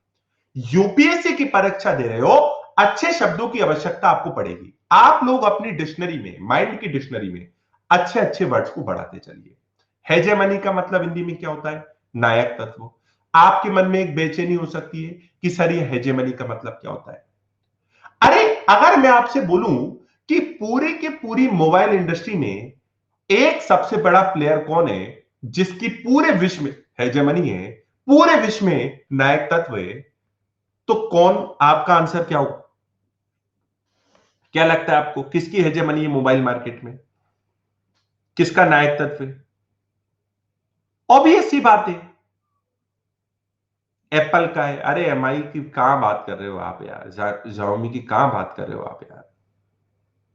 यूपीएससी की परीक्षा दे रहे हो, अच्छे शब्दों की आवश्यकता आपको पड़ेगी। आप लोग अपनी डिक्शनरी में, माइंड की डिक्शनरी में अच्छे अच्छे वर्ड्स को बढ़ाते चलिए। हेजेमनी का मतलब हिंदी में क्या होता है? नायक तत्व। आपके मन में एक बेचैनी हो सकती है कि सर ये हेजेमनी का मतलब क्या होता है? अरे अगर मैं आपसे बोलूं कि पूरी की पूरी मोबाइल इंडस्ट्री में एक सबसे बड़ा प्लेयर कौन है जिसकी पूरे विश्व में हेजेमनी है, पूरे विश्व में नायक तत्व है, तो कौन? आपका आंसर क्या होगा? क्या लगता है आपको किसकी हेजेमनी है मोबाइल मार्केट में? किसका नायक तत्व है? ऑब्वियस सी बात है, एप्पल का है। अरे एमआई की कहां बात कर रहे हो आप यार, Xiaomi की कहां बात कर रहे हो आप यार?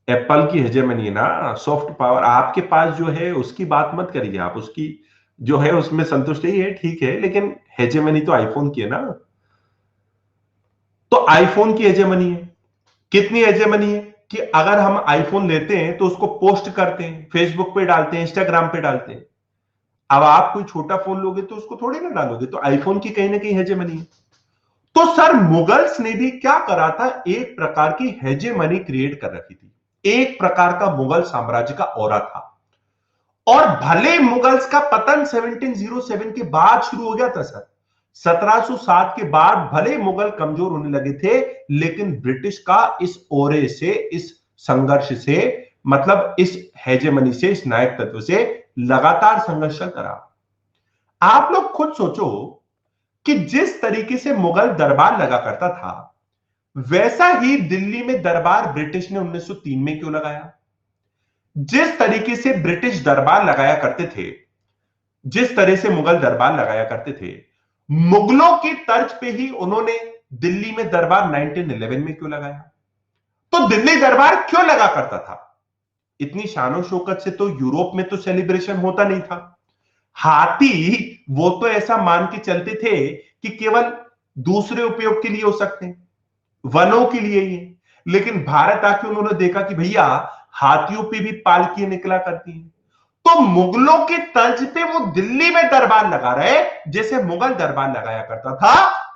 एप्पल की हेजेमनी है ना, सॉफ्ट पावर। आपके पास जो है उसकी बात मत करिए आप, उसकी जो है उसमें संतुष्ट ही है, ठीक है, लेकिन हेजेमनी तो आईफोन की है ना। तो आईफोन की हेजेमनी है, कितनी हेजेमनी है कि अगर हम आईफोन लेते हैं तो उसको पोस्ट करते हैं, फेसबुक पे डालते हैं, इंस्टाग्राम पे डालते हैं। अब आप कोई छोटा फोन लोगे तो उसको थोड़ी ना डालोगे, तो आईफोन की कहीं ना कहीं हेजेमनी है। तो सर मुगल्स ने भी क्या करा था, एक प्रकार की हेजेमनी क्रिएट कर रखी थी, एक प्रकार का मुगल साम्राज्य का ऑरा था। और भले मुगल्स का पतन 1707 के बाद शुरू हो गया था सर, 1707 के बाद भले मुगल कमजोर होने लगे थे, लेकिन ब्रिटिश का इस ओरे से, इस संघर्ष से, मतलब इस हेजेमनी से, इस नायक तत्व से लगातार संघर्ष चलता रहा। आप लोग खुद सोचो कि जिस तरीके से मुगल दरबार लगा करता था, वैसा ही दिल्ली में दरबार ब्रिटिश ने 1903 में क्यों लगाया? जिस तरीके से ब्रिटिश दरबार लगाया करते थे, जिस तरह से मुगल दरबार लगाया करते थे, मुगलों की तर्ज पे ही उन्होंने दिल्ली में दरबार 1911 में क्यों लगाया? तो दिल्ली दरबार क्यों लगा करता था? इतनी शानो शौकत से तो यूरोप में तो सेलिब्रेशन होता नहीं था। हाथी वो तो ऐसा मान के चलते थे कि केवल दूसरे उपयोग के लिए हो सकते हैं, वनों के लिए ही। लेकिन भारत आके उन्होंने देखा कि भैया हाथियों पे भी पालकियां निकला करती हैं, तो मुगलों के तर्ज पे वो दिल्ली में दरबार लगा रहे जैसे मुगल दरबार लगाया करता था।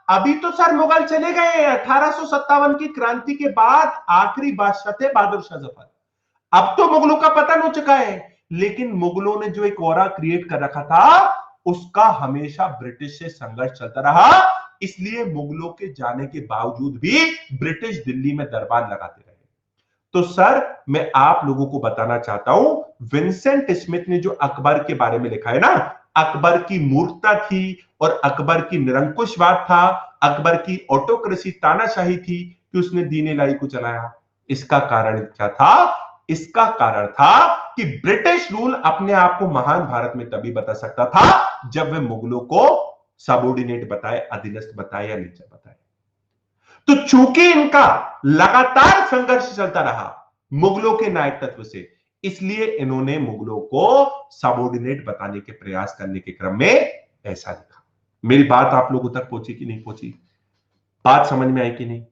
अभी तो सर मुगल चले गए 1857 की क्रांति के बाद, आखिरी बादशाह थे बहादुर शाह जफर। अब तो मुगलों का पतन हो चुका है, लेकिन मुगलों ने जो एक ऑरा क्रिएट कर रखा था उसका हमेशा ब्रिटिश से संघर्ष चलता रहा। इसलिए मुगलों के जाने के बावजूद भी ब्रिटिश दिल्ली में दरबार लगाते रहे। तो सर मैं आप लोगों को बताना चाहता हूं, विंसेंट स्मिथ ने जो अकबर के बारे में लिखा है ना, अकबर की मूर्खता थी और अकबर की निरंकुशवाद था, अकबर की ऑटोक्रेसी तानाशाही थी कि उसने दीन इलाही को चलाया। इसका कारण क्या था? इसका कारण था कि ब्रिटिश रूल अपने आप को महान भारत में तभी बता सकता था जब वे मुगलों को सबऑर्डिनेट बताए, अधीनस्थ बताए या नीचा बताए। तो चूंकि इनका लगातार संघर्ष चलता रहा मुगलों के नायक तत्व से, इसलिए इन्होंने मुगलों को सबऑर्डिनेट बताने के प्रयास करने के क्रम में ऐसा लिखा। मेरी बात आप लोगों तक पहुंची कि नहीं पहुंची? बात समझ में आई कि नहीं?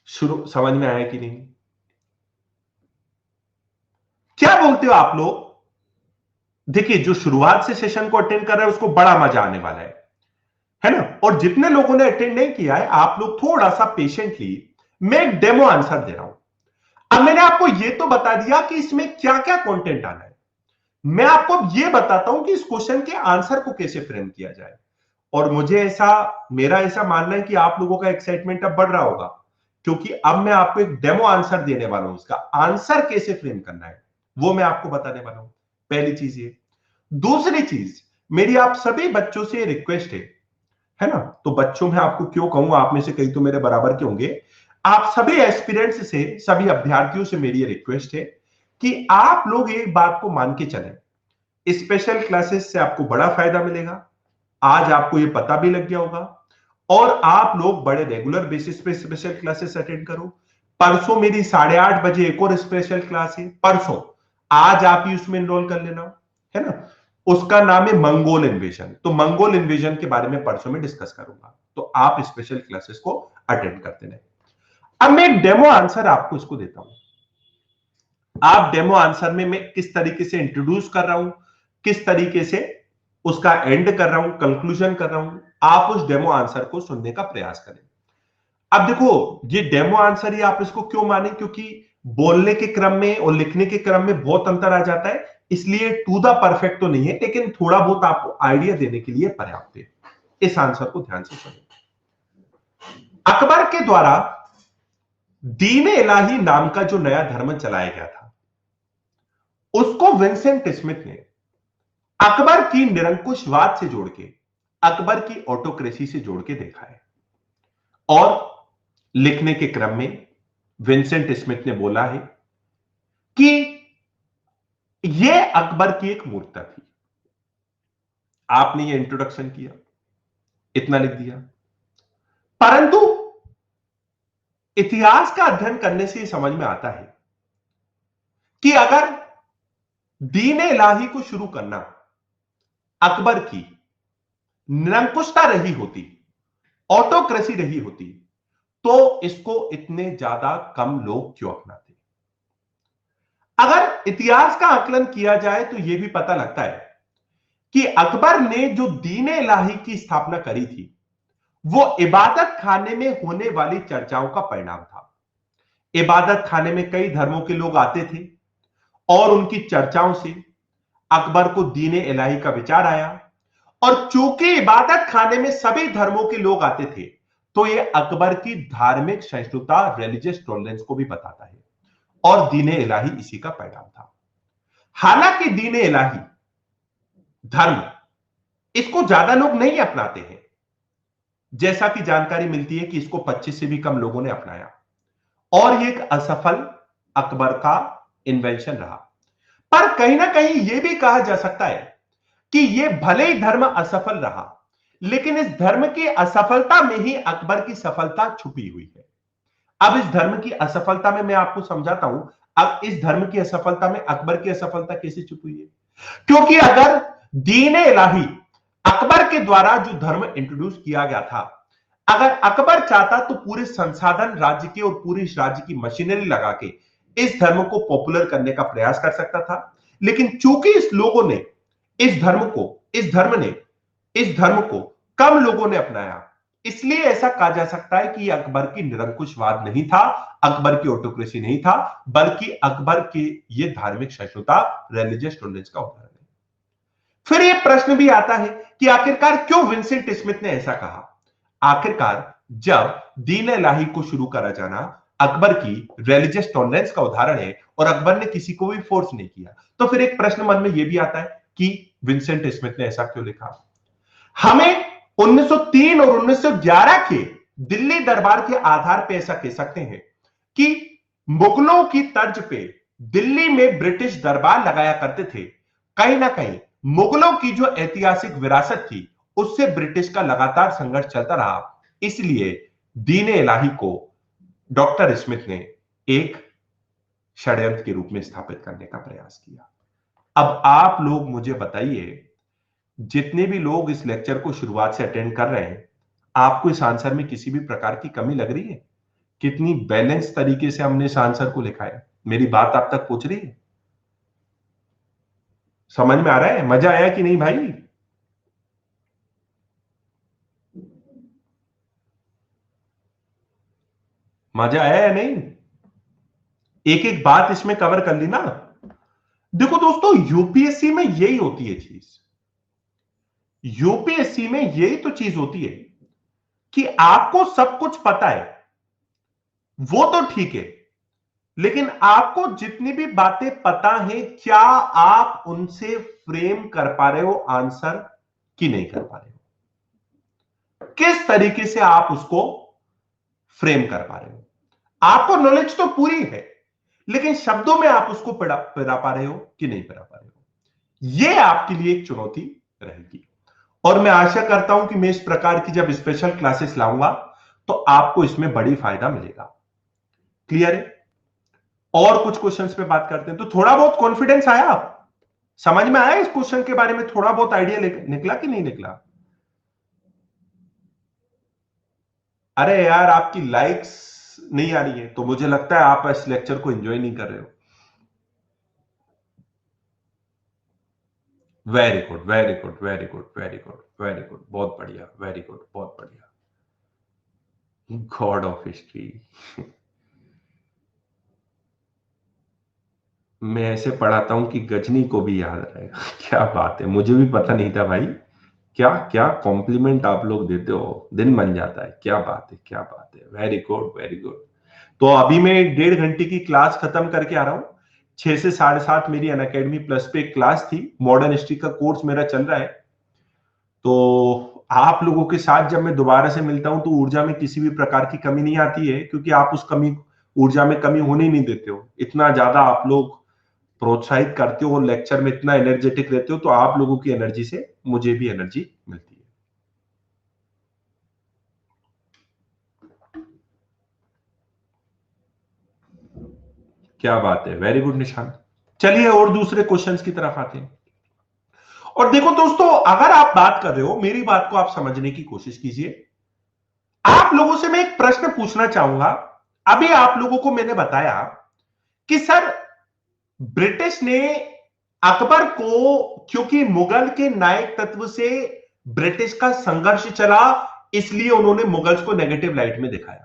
शुरू समझ में आया कि नहीं? क्या बोलते हो आप लोग? देखिए, जो शुरुआत से सेशन को अटेंड कर रहे हैं उसको बड़ा मजा आने वाला है ना? और जितने लोगों ने अटेंड नहीं किया है, आप लोग थोड़ा सा पेशेंटली, मैं एक डेमो आंसर दे रहा हूं। अब मैंने आपको यह तो बता दिया कि इसमें क्या क्या कंटेंट आना है। मैं आपको यह बताता हूं कि इस क्वेश्चन के आंसर को कैसे फ्रेम किया जाए। और मेरा ऐसा मानना है कि आप लोगों का एक्साइटमेंट अब बढ़ रहा होगा, क्योंकि अब मैं आपको एक डेमो आंसर देने वाला हूं। इसका आंसर कैसे फ्रेम करना है वो मैं आपको बताने वाला हूं। पहली चीज ये। दूसरी चीज, मेरी आप सभी बच्चों से रिक्वेस्ट है ना? तो बच्चों में आपको क्यों कहूंगा, आप में से कई तो मेरे बराबर के होंगे। आप सभी एस्पिरेंट्स से, सभी अभ्यर्थियों से मेरी रिक्वेस्ट है कि आप लोग एक बात को मान के चलें, स्पेशल क्लासेस से आपको बड़ा फायदा मिलेगा। आज आपको ये पता भी लग गया होगा, और आप लोग बड़े रेगुलर बेसिस पे स्पेशल क्लासेस अटेंड करो। परसों मेरी 8:30 बजे एक और स्पेशल क्लास है, परसों। आज आप ही उसमें एनरोल कर लेना, है ना? उसका नाम है मंगोल इन्वेजन। तो मंगोल इन्वेजन के बारे में परसों में डिस्कस करूंगा, तो आप स्पेशल क्लासेस को अटेंड करते रहे। अब मैं एक डेमो आंसर आपको इसको देता हूं। आप डेमो आंसर में मैं किस तरीके से इंट्रोड्यूस कर रहा हूं, किस तरीके से उसका एंड कर रहा हूं, कंक्लूजन कर रहा हूं, आप उस डेमो आंसर को सुनने का प्रयास करें। अब देखो, ये डेमो आंसर ही आप इसको क्यों माने, क्योंकि बोलने के क्रम में और लिखने के क्रम में बहुत अंतर आ जाता है, इसलिए टू द परफेक्ट तो नहीं है, लेकिन थोड़ा बहुत आपको आइडिया देने के लिए पर्याप्त है। इस आंसर को ध्यान से सुनिए। अकबर के द्वारा दीन इलाही नाम का जो नया धर्म चलाया गया था, उसको विंसेंट स्मिथ ने अकबर की निरंकुशवाद से जोड़ के, अकबर की ऑटोक्रेसी से जोड़ के देखा है। और लिखने के क्रम में विंसेंट स्मिथ ने बोला है कि यह अकबर की एक मूर्खता थी। आपने यह इंट्रोडक्शन किया, इतना लिख दिया, परंतु इतिहास का अध्ययन करने से यह समझ में आता है कि अगर दीन इलाही को शुरू करना अकबर की निरंकुशता रही होती, ऑटोक्रेसी रही होती, तो इसको इतने ज्यादा कम लोग क्यों अपनाते? अगर इतिहास का आकलन किया जाए तो यह भी पता लगता है कि अकबर ने जो दीन इलाही की स्थापना करी थी, वो इबादत खाने में होने वाली चर्चाओं का परिणाम था। इबादत खाने में कई धर्मों के लोग आते थे और उनकी चर्चाओं से अकबर को दीन इलाही का विचार आया। और चूंकि इबादत खाने में सभी धर्मों के लोग आते थे, तो यह अकबर की धार्मिक सहिष्णुता, रिलीजियस टॉलरेंस को भी बताता है, और दीन इलाही इसी का परिणाम था। हालांकि दीन इलाही धर्म, इसको ज्यादा लोग नहीं अपनाते हैं, जैसा कि जानकारी मिलती है कि इसको 25 से भी कम लोगों ने अपनाया, और यह एक असफल अकबर का इन्वेंशन रहा। पर कहीं ना कहीं यह भी कहा जा सकता है कि यह भले ही धर्म असफल रहा, लेकिन इस धर्म की असफलता में ही अकबर की सफलता छुपी हुई है। अब इस धर्म की असफलता में मैं आपको समझाता हूं, अब इस धर्म की असफलता में अकबर की असफलता कैसे छुपी हुई है। क्योंकि अगर दीन इलाही अकबर के द्वारा जो धर्म इंट्रोड्यूस किया गया था, अगर अकबर चाहता तो पूरे संसाधन राज्य के और पूरे राज्य की मशीनरी लगा के इस धर्म को पॉपुलर करने का प्रयास कर सकता था। लेकिन चूंकि इस लोगों ने इस धर्म को इस धर्म ने इस धर्म को कम लोगों ने अपनाया, इसलिए ऐसा कहा जा सकता है कि यह अकबर की निरंकुशवाद नहीं था, अकबर की ऑटोक्रेसी नहीं था, बल्कि अकबर की यह धार्मिक सहिष्णुता, रिलीजियस टॉलरेंस का उदाहरण है। फिर यह प्रश्न भी आता है कि आखिरकार क्यों विंसेंट स्मिथ ने ऐसा कहा। आखिरकार जब दीन इलाही को शुरू करा जाना अकबर की रिलीजियस टॉलरेंस का उदाहरण है और अकबर ने किसी को भी फोर्स नहीं किया, तो फिर एक प्रश्न मन में यह भी आता है कि विंसेंट स्मिथ ने ऐसा क्यों लिखा। हमें 1903 और 1911 के दिल्ली दरबार के आधार पर ऐसा कह सकते हैं कि मुगलों की तर्ज पे दिल्ली में ब्रिटिश दरबार लगाया करते थे। कहीं ना कहीं मुगलों की जो ऐतिहासिक विरासत थी उससे ब्रिटिश का लगातार संघर्ष चलता रहा, इसलिए दीन इलाही को डॉक्टर स्मिथ ने एक षड्यंत्र के रूप में स्थापित करने का प्रयास किया। अब आप लोग मुझे बताइए, जितने भी लोग इस लेक्चर को शुरुआत से अटेंड कर रहे हैं, आपको इस आंसर में किसी भी प्रकार की कमी लग रही है? कितनी बैलेंस तरीके से हमने इस आंसर को लिखा है? मेरी बात आप तक पहुंच रही है? समझ में आ रहा है? मजा आया कि नहीं भाई? मजा आया या नहीं? एक एक बात इसमें कवर कर ली ना। देखो दोस्तों, यूपीएससी में यही होती है चीज। यूपीएससी में यही तो चीज होती है कि आपको सब कुछ पता है, वो तो ठीक है, लेकिन आपको जितनी भी बातें पता है, क्या आप उनसे फ्रेम कर पा रहे हो आंसर कि नहीं कर पा रहे हो? किस तरीके से आप उसको फ्रेम कर पा रहे हो? आपको नॉलेज तो पूरी है, लेकिन शब्दों में आप उसको पिरा पा रहे हो कि नहीं पिरा पा रहे हो? यह आपके लिए एक चुनौती रहेगी। और मैं आशा करता हूं कि मैं इस प्रकार की जब स्पेशल क्लासेस लाऊंगा तो आपको इसमें बड़ी फायदा मिलेगा। क्लियर है? और कुछ क्वेश्चंस पे बात करते हैं। तो थोड़ा बहुत कॉन्फिडेंस आया, समझ में आया इस क्वेश्चन के बारे में? थोड़ा बहुत आइडिया निकला कि नहीं निकला? अरे यार, आपकी लाइक्स नहीं आ रही है तो मुझे लगता है आप इस लेक्चर को एंजॉय नहीं कर रहे हो। Very good, very good, very good, very good, very good, बहुत बढ़िया, वेरी गुड, बहुत बढ़िया। God of history. मैं ऐसे पढ़ाता हूं कि गजनी को भी याद रहेगा। क्या बात है, मुझे भी पता नहीं था भाई। क्या क्या कॉम्प्लीमेंट आप लोग देते हो, दिन बन जाता है। क्या बात है, क्या बात है, वेरी गुड, वेरी गुड। तो अभी मैं 1.5 घंटे की क्लास खत्म करके आ रहा हूं। 6 से 7:30 मेरी अनअकैडमी प्लस पे एक क्लास थी, मॉडर्न हिस्ट्री का कोर्स मेरा चल रहा है। तो आप लोगों के साथ जब मैं दोबारा से मिलता हूं तो ऊर्जा में किसी भी प्रकार की कमी नहीं आती है, क्योंकि आप उस कमी ऊर्जा में कमी होने ही नहीं देते हो। इतना ज्यादा आप लोग प्रोत्साहित करते हो और लेक्चर में इतना एनर्जेटिक रहते हो, तो आप लोगों की एनर्जी से मुझे भी एनर्जी मिलती है। क्या बात है, वेरी गुड निशान। चलिए और दूसरे क्वेश्चंस की तरफ आते हैं। और देखो दोस्तों, अगर आप बात कर रहे हो, मेरी बात को आप समझने की कोशिश कीजिए। आप लोगों से मैं एक प्रश्न पूछना चाहूंगा। अभी आप लोगों को मैंने बताया कि सर, ब्रिटिश ने अकबर को, क्योंकि मुगल के नायक तत्व से ब्रिटिश का संघर्ष चला, इसलिए उन्होंने मुगल्स को नेगेटिव लाइट में दिखाया।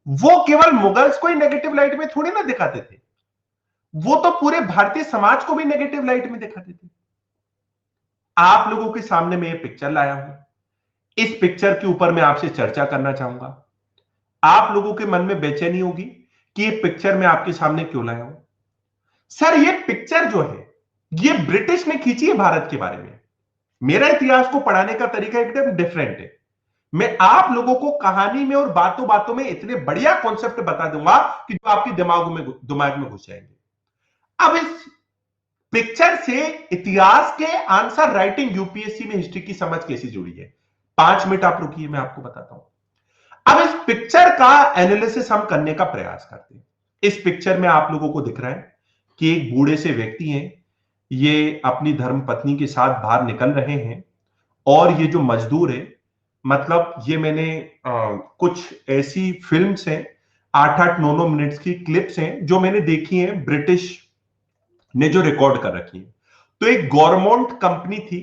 वो केवल मुगल्स को ही नेगेटिव लाइट में थोड़ी ना दिखाते थे, वो तो पूरे भारतीय समाज को भी नेगेटिव लाइट में दिखाते थे। आप लोगों के सामने मैं ये पिक्चर लाया हूं। इस पिक्चर के ऊपर मैं आपसे चर्चा करना चाहूंगा। आप लोगों के मन में बेचैनी होगी कि ये पिक्चर मैं आपके सामने क्यों लाया हूं। सर, ये पिक्चर जो है, ये ब्रिटिश ने खींची है भारत के बारे में। मेरा इतिहास को पढ़ाने का तरीका एकदम डिफरेंट है। मैं आप लोगों को कहानी में और बातों बातों में इतने बढ़िया कॉन्सेप्ट बता दूंगा कि जो आपके दिमाग में घुस जाएंगे। अब इस पिक्चर से इतिहास के आंसर राइटिंग, यूपीएससी में हिस्ट्री की समझ कैसी जुड़ी है, 5 मिनट आप रुकिए, मैं आपको बताता हूं। अब इस पिक्चर का एनालिसिस हम करने का प्रयास करते हैं। इस पिक्चर में आप लोगों को दिख रहा है कि एक बूढ़े से व्यक्ति हैं, ये अपनी धर्म पत्नी के साथ बाहर निकल रहे हैं, और ये जो मजदूर है, मतलब ये मैंने कुछ ऐसी फिल्म्स हैं, 8-8 9 9 मिनट्स की क्लिप्स हैं जो मैंने देखी हैं, ब्रिटिश ने जो रिकॉर्ड कर रखी है। तो एक गवर्नमेंट कंपनी थी,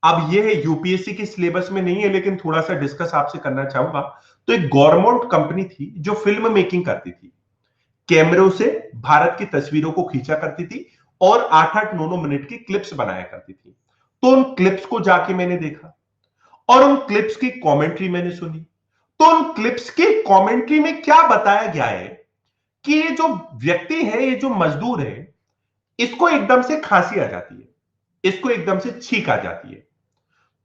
अब ये है यूपीएससी के सिलेबस में नहीं है, लेकिन थोड़ा सा डिस्कस आपसे करना चाहूंगा। तो एक गवर्नमेंट कंपनी थी जो फिल्म मेकिंग करती थी, कैमरों से भारत की तस्वीरों को खींचा करती थी और 8-8 9 9 मिनट की क्लिप्स बनाया करती थी। तो उन क्लिप्स को जाके मैंने देखा और उन क्लिप्स की कमेंट्री मैंने सुनी। तो उन क्लिप्स की कमेंट्री में क्या बताया गया है कि ये जो व्यक्ति है, ये जो मजदूर है, इसको एकदम से खांसी आ जाती है, इसको एकदम से छींक आ जाती है।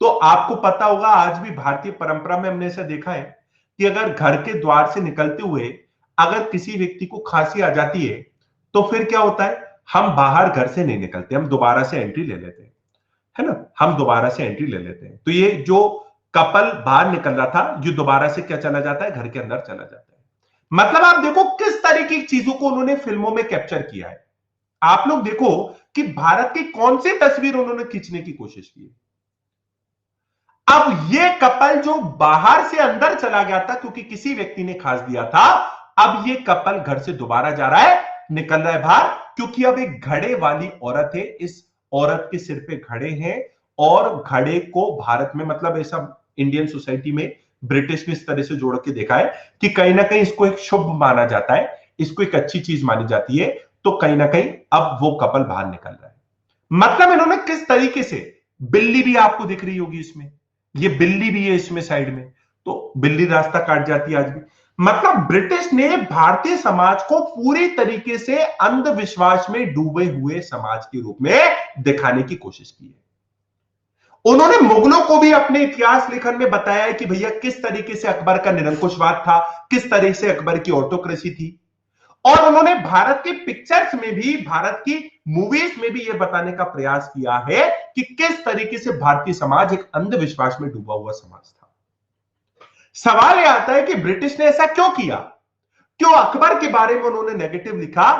तो आपको पता होगा, आज भी भारतीय परंपरा में हमने ऐसा देखा है कि अगर घर के द्वार से निकलते हुए अगर किसी व्यक्ति को खांसी आ जाती है, तो फिर क्या होता है, हम बाहर घर से नहीं निकलते, हम दोबारा से एंट्री ले लेते हैं, है ना, हम दोबारा से एंट्री ले लेते हैं। तो ये जो कपल बाहर निकल रहा था, जो दोबारा से क्या चला जाता है, घर के अंदर चला जाता है। मतलब आप देखो किस तरीके की चीजों को उन्होंने फिल्मों में कैप्चर किया है। आप लोग देखो कि भारत की कौन सी तस्वीर उन्होंने खींचने की कोशिश की। अब ये कपल जो बाहर से अंदर चला गया था क्योंकि किसी व्यक्ति ने खास दिया था, अब ये कपल घर से दोबारा जा रहा है, निकल रहा है बाहर, क्योंकि अब एक घड़े वाली औरत है, इस औरत के सिर पे घड़े हैं, और घड़े को भारत में, मतलब ऐसा इंडियन सोसाइटी में ब्रिटिश ने इस तरह से जोड़ के देखा है कि कहीं ना कहीं इसको एक शुभ माना जाता है, इसको एक अच्छी चीज मानी जाती है। तो कहीं ना कहीं अब वो कपल बाहर निकल रहा है। मतलब इन्होंने किस तरीके से, बिल्ली भी आपको दिख रही होगी इसमें, ये बिल्ली भी है इसमें साइड में, तो बिल्ली रास्ता काट जाती है आज भी। मतलब ब्रिटिश ने भारतीय समाज को पूरी तरीके से अंधविश्वास में डूबे हुए समाज के रूप में दिखाने की कोशिश की है। उन्होंने मुगलों को भी अपने इतिहास लेखन में बताया है कि भैया किस तरीके से अकबर का निरंकुशवाद था, किस तरह से अकबर की ऑटोक्रेसी थी। और उन्होंने भारत की पिक्चर्स में भी, भारत की मूवीज में भी यह बताने का प्रयास किया है कि किस तरीके से भारतीय समाज एक अंधविश्वास में डूबा हुआ समाज था। सवाल यह आता है कि ब्रिटिश ने ऐसा क्यों किया, क्यों अकबर के बारे में उन्होंने नेगेटिव लिखा,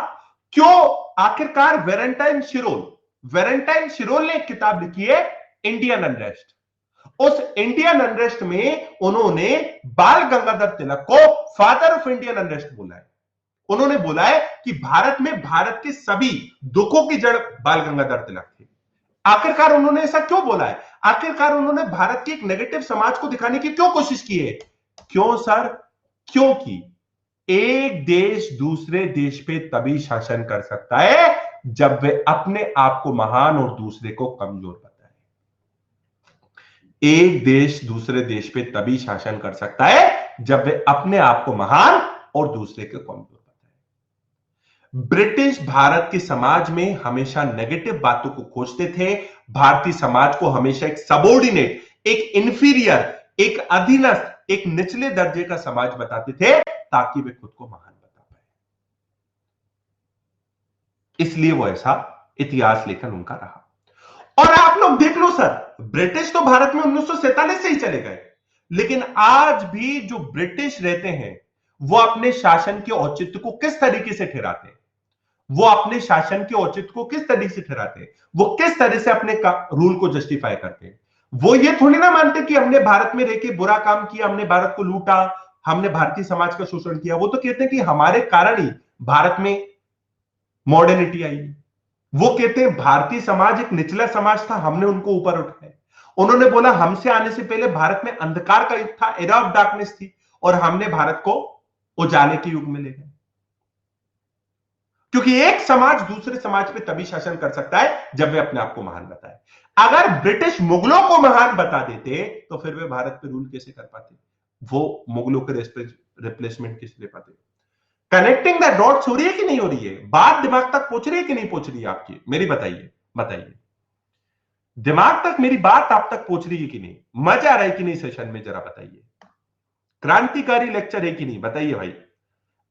क्यों आखिरकार वेरेंटाइन शिरोल ने एक किताब लिखी है, इंडियन अनरेस्ट। उस इंडियन अनरेस्ट में उन्होंने बाल गंगाधर तिलक को फादर ऑफ इंडियन अनरेस्ट बोला है। उन्होंने बोला है कि भारत में भारत के सभी दुखों की जड़ बाल गंगाधर तिलक थे। आखिरकार उन्होंने ऐसा क्यों बोला है, आखिरकार उन्होंने भारत की एक नेगेटिव समाज को दिखाने की क्यों कोशिश की है? क्यों सर? क्योंकि एक देश दूसरे देश पे तभी शासन कर सकता है जब वे अपने आप को महान और दूसरे को कमजोर बताए। एक देश दूसरे देश पे तभी शासन कर सकता है जब वे अपने आप को महान और दूसरे को कमजोर। ब्रिटिश भारत के समाज में हमेशा नेगेटिव बातों को खोजते थे, भारतीय समाज को हमेशा एक सबॉर्डिनेट, एक इंफीरियर, एक अधीनस्थ, एक निचले दर्जे का समाज बताते थे ताकि वे खुद को महान बता पाए। इसलिए वो ऐसा इतिहास लेखन उनका रहा। और आप लोग देख लो सर, ब्रिटिश तो भारत में 1947 से ही चले गए, लेकिन आज भी जो ब्रिटिश रहते हैं वो अपने शासन के औचित्य को किस तरीके से ठहराते हैं, वो अपने शासन के औचित्य को किस तरीके से ठहराते हैं, वो किस तरह से अपने रूल को जस्टिफाई करते हैं। वो ये थोड़ी ना मानते कि हमने भारत में रहकर बुरा काम किया, हमने भारत को लूटा, हमने भारतीय समाज का शोषण किया। वो तो कहते हैं कि हमारे कारण ही भारत में मॉडर्निटी आई। वो कहते हैं भारतीय समाज एक निचला समाज था, हमने उनको ऊपर उठाया। उन्होंने बोला हमसे आने से पहले भारत में अंधकार का युग था, एरा ऑफ डार्कनेस थी, और हमने भारत को उजाले के युग में ले गए। क्योंकि एक समाज दूसरे समाज पे तभी शासन कर सकता है जब वे अपने आप को महान बताए। अगर ब्रिटिश मुगलों को महान बता देते तो फिर वे भारत पे रूल कैसे कर पाते, वो मुगलों के रिप्लेसमेंट कैसे ले पाते। कनेक्टिंग द डॉट्स हो रही है कि नहीं हो रही है, बात दिमाग तक पहुंच रही है कि नहीं पहुंच रही है आपकी, मेरी बताइए बताइए, दिमाग तक मेरी बात आप तक पहुंच रही है कि नहीं, मजा आ रहा है कि नहीं सेशन में, जरा बताइए। क्रांतिकारी लेक्चर है कि नहीं, बताइए भाई।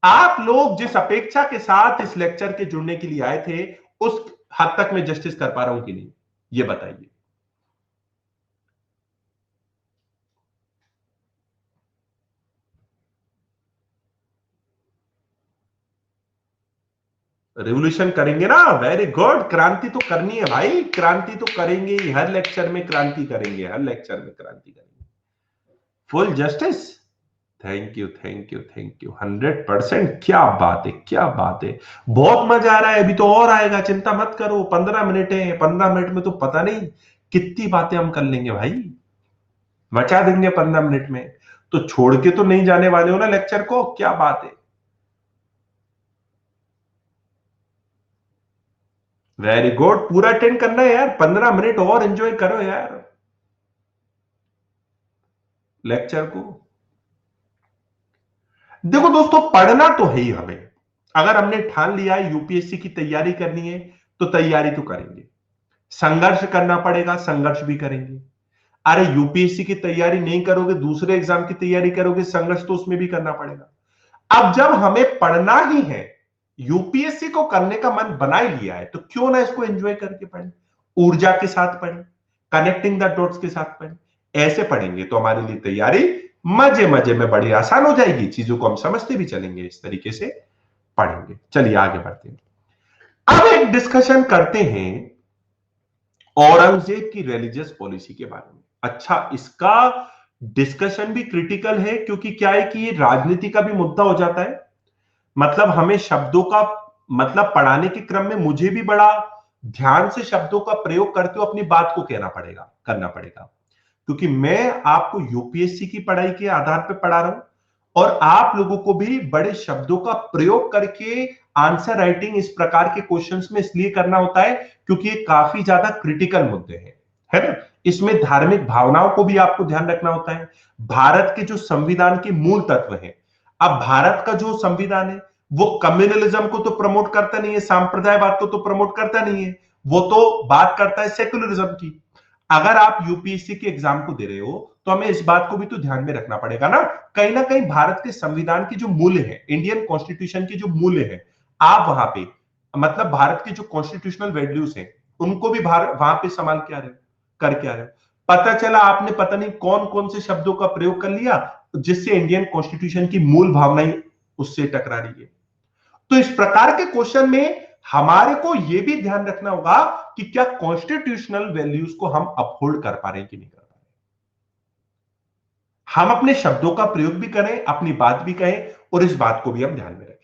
आप लोग जिस अपेक्षा के साथ इस लेक्चर के जुड़ने के लिए आए थे उस हद तक मैं जस्टिस कर पा रहा हूं कि नहीं, ये बताइए। रिवोल्यूशन करेंगे ना, वेरी गुड, क्रांति तो करनी है भाई, क्रांति तो करेंगे ही, हर लेक्चर में क्रांति करेंगे, हर लेक्चर में क्रांति करेंगे। Full justice, thank you thank you thank you, 100%, क्या बात है क्या बात है, बहुत मजा आ रहा है, अभी तो और आएगा, चिंता मत करो, 15 मिनट है, 15 मिनट में तो पता नहीं कितनी बातें हम कर लेंगे भाई, मचा देंगे 15 मिनट में। तो छोड़ के तो नहीं जाने वाले हो ना लेक्चर को, क्या बात है, वेरी गुड, पूरा अटेंड करना है यार, 15 मिनट और एंजॉय करो यार लेक्चर को। देखो दोस्तों, पढ़ना तो है ही हमें, अगर हमने ठान लिया है यूपीएससी की तैयारी करनी है तो तैयारी तो करेंगे, संघर्ष करना पड़ेगा, संघर्ष भी करेंगे। अरे यूपीएससी की तैयारी नहीं करोगे, दूसरे एग्जाम की तैयारी करोगे, संघर्ष तो उसमें भी करना पड़ेगा। अब जब हमें पढ़ना ही है, यूपीएससी को करने का मन बना ही लिया है, तो क्यों ना इसको एंजॉय करके पढ़ें, ऊर्जा के साथ पढ़ें, कनेक्टिंग द डॉट्स के साथ पढ़ें। ऐसे पढ़ेंगे तो हमारे लिए तैयारी मजे मजे में बड़ी आसान हो जाएगी, चीजों को हम समझते भी चलेंगे, इस तरीके से पढ़ेंगे। चलिए आगे बढ़ते हैं, अब एक डिस्कशन करते हैं औरंगजेब की रिलीजियस पॉलिसी के बारे में। अच्छा, इसका डिस्कशन भी क्रिटिकल है, क्योंकि क्या है कि ये राजनीति का भी मुद्दा हो जाता है, मतलब हमें शब्दों का मतलब पढ़ाने के क्रम में मुझे भी बड़ा ध्यान से शब्दों का प्रयोग करते हुए अपनी बात को कहना पड़ेगा, करना पड़ेगा, क्योंकि मैं आपको यूपीएससी की पढ़ाई के आधार पर पढ़ा रहा हूं, और आप लोगों को भी बड़े शब्दों का प्रयोग करके आंसर राइटिंग इस प्रकार के क्वेश्चंस में इसलिए करना होता है क्योंकि ये काफी ज्यादा क्रिटिकल मुद्दे हैं, है ना। इसमें धार्मिक भावनाओं को भी आपको ध्यान रखना होता है, भारत के जो संविधान के मूल तत्व हैं। अब भारत का जो संविधान है वो कम्युनलिज्म को तो प्रमोट करता नहीं है, सांप्रदायवाद को तो प्रमोट करता नहीं है, वो तो बात करता है सेक्युलरिज्म की। अगर आप यूपीएससी के एग्जाम को दे रहे हो तो हमें इस बात को भी तो ध्यान में रखना पड़ेगा ना कहीं भारत के संविधान के जो मूल्य है, इंडियन कॉन्स्टिट्यूशन के जो मूल्य है, आप वहां पे मतलब भारत के जो कॉन्स्टिट्यूशनल वैल्यूज हैं उनको भी वहां पे संभाल के आ रहे हो, करके आ रहे हो। पता चला आपने पता नहीं कौन कौन से शब्दों का प्रयोग कर लिया जिससे इंडियन कॉन्स्टिट्यूशन की मूल भावनाएं उससे टकरा रही है। तो इस प्रकार के क्वेश्चन में हमारे को यह भी ध्यान रखना होगा कि क्या कॉन्स्टिट्यूशनल वैल्यूज को हम अपहोल्ड कर पा रहे हैं कि नहीं कर पा रहे, हम अपने शब्दों का प्रयोग भी करें, अपनी बात भी कहें, और इस बात को भी हम ध्यान में रखें।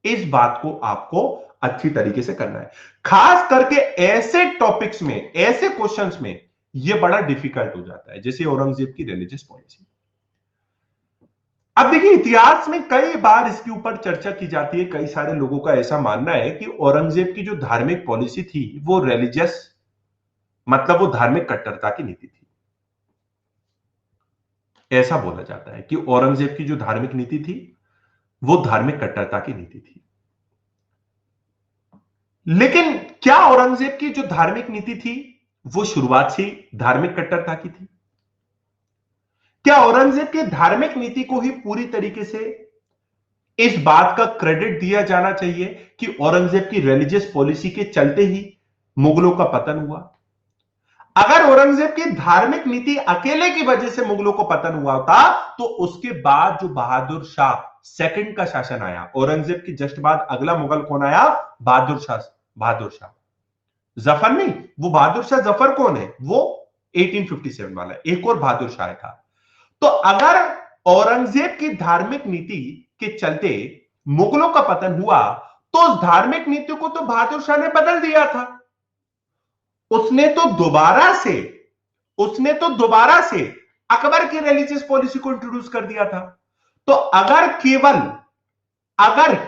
इस बात को आपको अच्छी तरीके से करना है, खास करके ऐसे टॉपिक्स में, ऐसे क्वेश्चंस में यह बड़ा डिफिकल्ट हो जाता है, जैसे औरंगजेब की रिलीजियस पॉलिसी। अब देखिए, इतिहास में कई बार इसके ऊपर चर्चा की जाती है, कई सारे लोगों का ऐसा मानना है कि औरंगजेब की जो धार्मिक पॉलिसी थी वो रिलीजियस, मतलब वो धार्मिक कट्टरता की नीति थी। ऐसा बोला जाता है कि औरंगजेब की जो धार्मिक नीति थी वो धार्मिक कट्टरता की नीति थी। लेकिन क्या औरंगजेब की जो धार्मिक नीति थी वो शुरुआत से धार्मिक कट्टरता की थी? क्या औरंगजेब की धार्मिक नीति को ही पूरी तरीके से इस बात का क्रेडिट दिया जाना चाहिए कि औरंगजेब की रिलीजियस पॉलिसी के चलते ही मुगलों का पतन हुआ? अगर औरंगजेब की धार्मिक नीति अकेले की वजह से मुगलों को पतन हुआ होता तो उसके बाद जो बहादुर शाह सेकंड का शासन आया, औरंगजेब के जस्ट बाद अगला मुगल कौन आया? बहादुर शाह। बहादुर शाह जफर नहीं, वो बहादुर शाह जफर कौन है? वो 1857 वाला, एक और बहादुर शाह था। तो अगर औरंगजेब की धार्मिक नीति के चलते मुगलों का पतन हुआ तो उस धार्मिक नीति को तो बहादुर शाह ने बदल दिया था, उसने तो दोबारा से अकबर की रिलीजियस पॉलिसी को इंट्रोड्यूस कर दिया था। तो अगर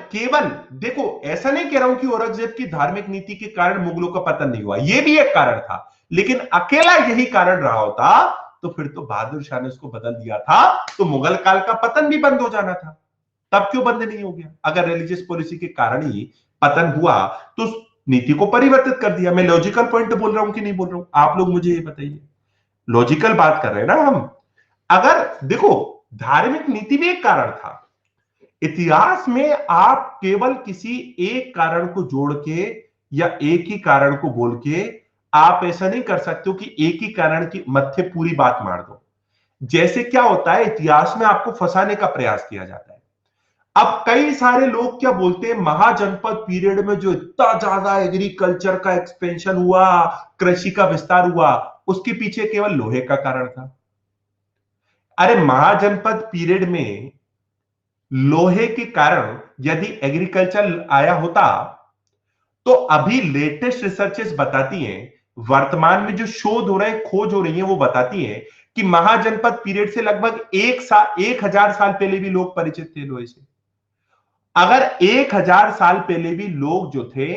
केवल देखो, ऐसा नहीं कह रहा हूं कि औरंगजेब की धार्मिक नीति के कारण मुगलों का पतन नहीं हुआ, यह भी एक कारण था, लेकिन अकेला यही कारण रहा होता तो फिर तो बहादुर शाह ने उसको बदल दिया था, तो मुगल काल का पतन भी बंद हो जाना था। तब क्यों बंद नहीं हो गया? अगर रिलीजियस पॉलिसी के कारण ही पतन हुआ तो उस नीति को परिवर्तित कर दिया। मैं लॉजिकल पॉइंट बोल रहा हूं कि नहीं बोल रहा हूं, आप लोग मुझे ये बताइए, लॉजिकल बात कर रहे हैं ना हम। अगर देखो, धार्मिक नीति भी एक कारण था, इतिहास में आप केवल किसी एक कारण को जोड़ के या एक ही कारण को बोल के आप ऐसा नहीं कर सकते हो कि एक ही कारण की मत्थे पूरी बात मार दो। जैसे क्या होता है, इतिहास में आपको फंसाने का प्रयास किया जाता है। अब कई सारे लोग क्या बोलते हैं, महाजनपद पीरियड में जो इतना ज्यादा एग्रीकल्चर का एक्सपेंशन हुआ, कृषि का विस्तार हुआ, उसके पीछे केवल लोहे का कारण था। अरे महाजनपद पीरियड में लोहे के कारण यदि एग्रीकल्चर आया होता, तो अभी लेटेस्ट रिसर्चेस बताती हैं, वर्तमान में जो शोध हो रहे हैं, खोज हो रही है, वो बताती हैं कि महाजनपद पीरियड से लगभग 1000 साल पहले भी लोग परिचित थे लोहे से। अगर 1000 साल पहले भी लोग जो थे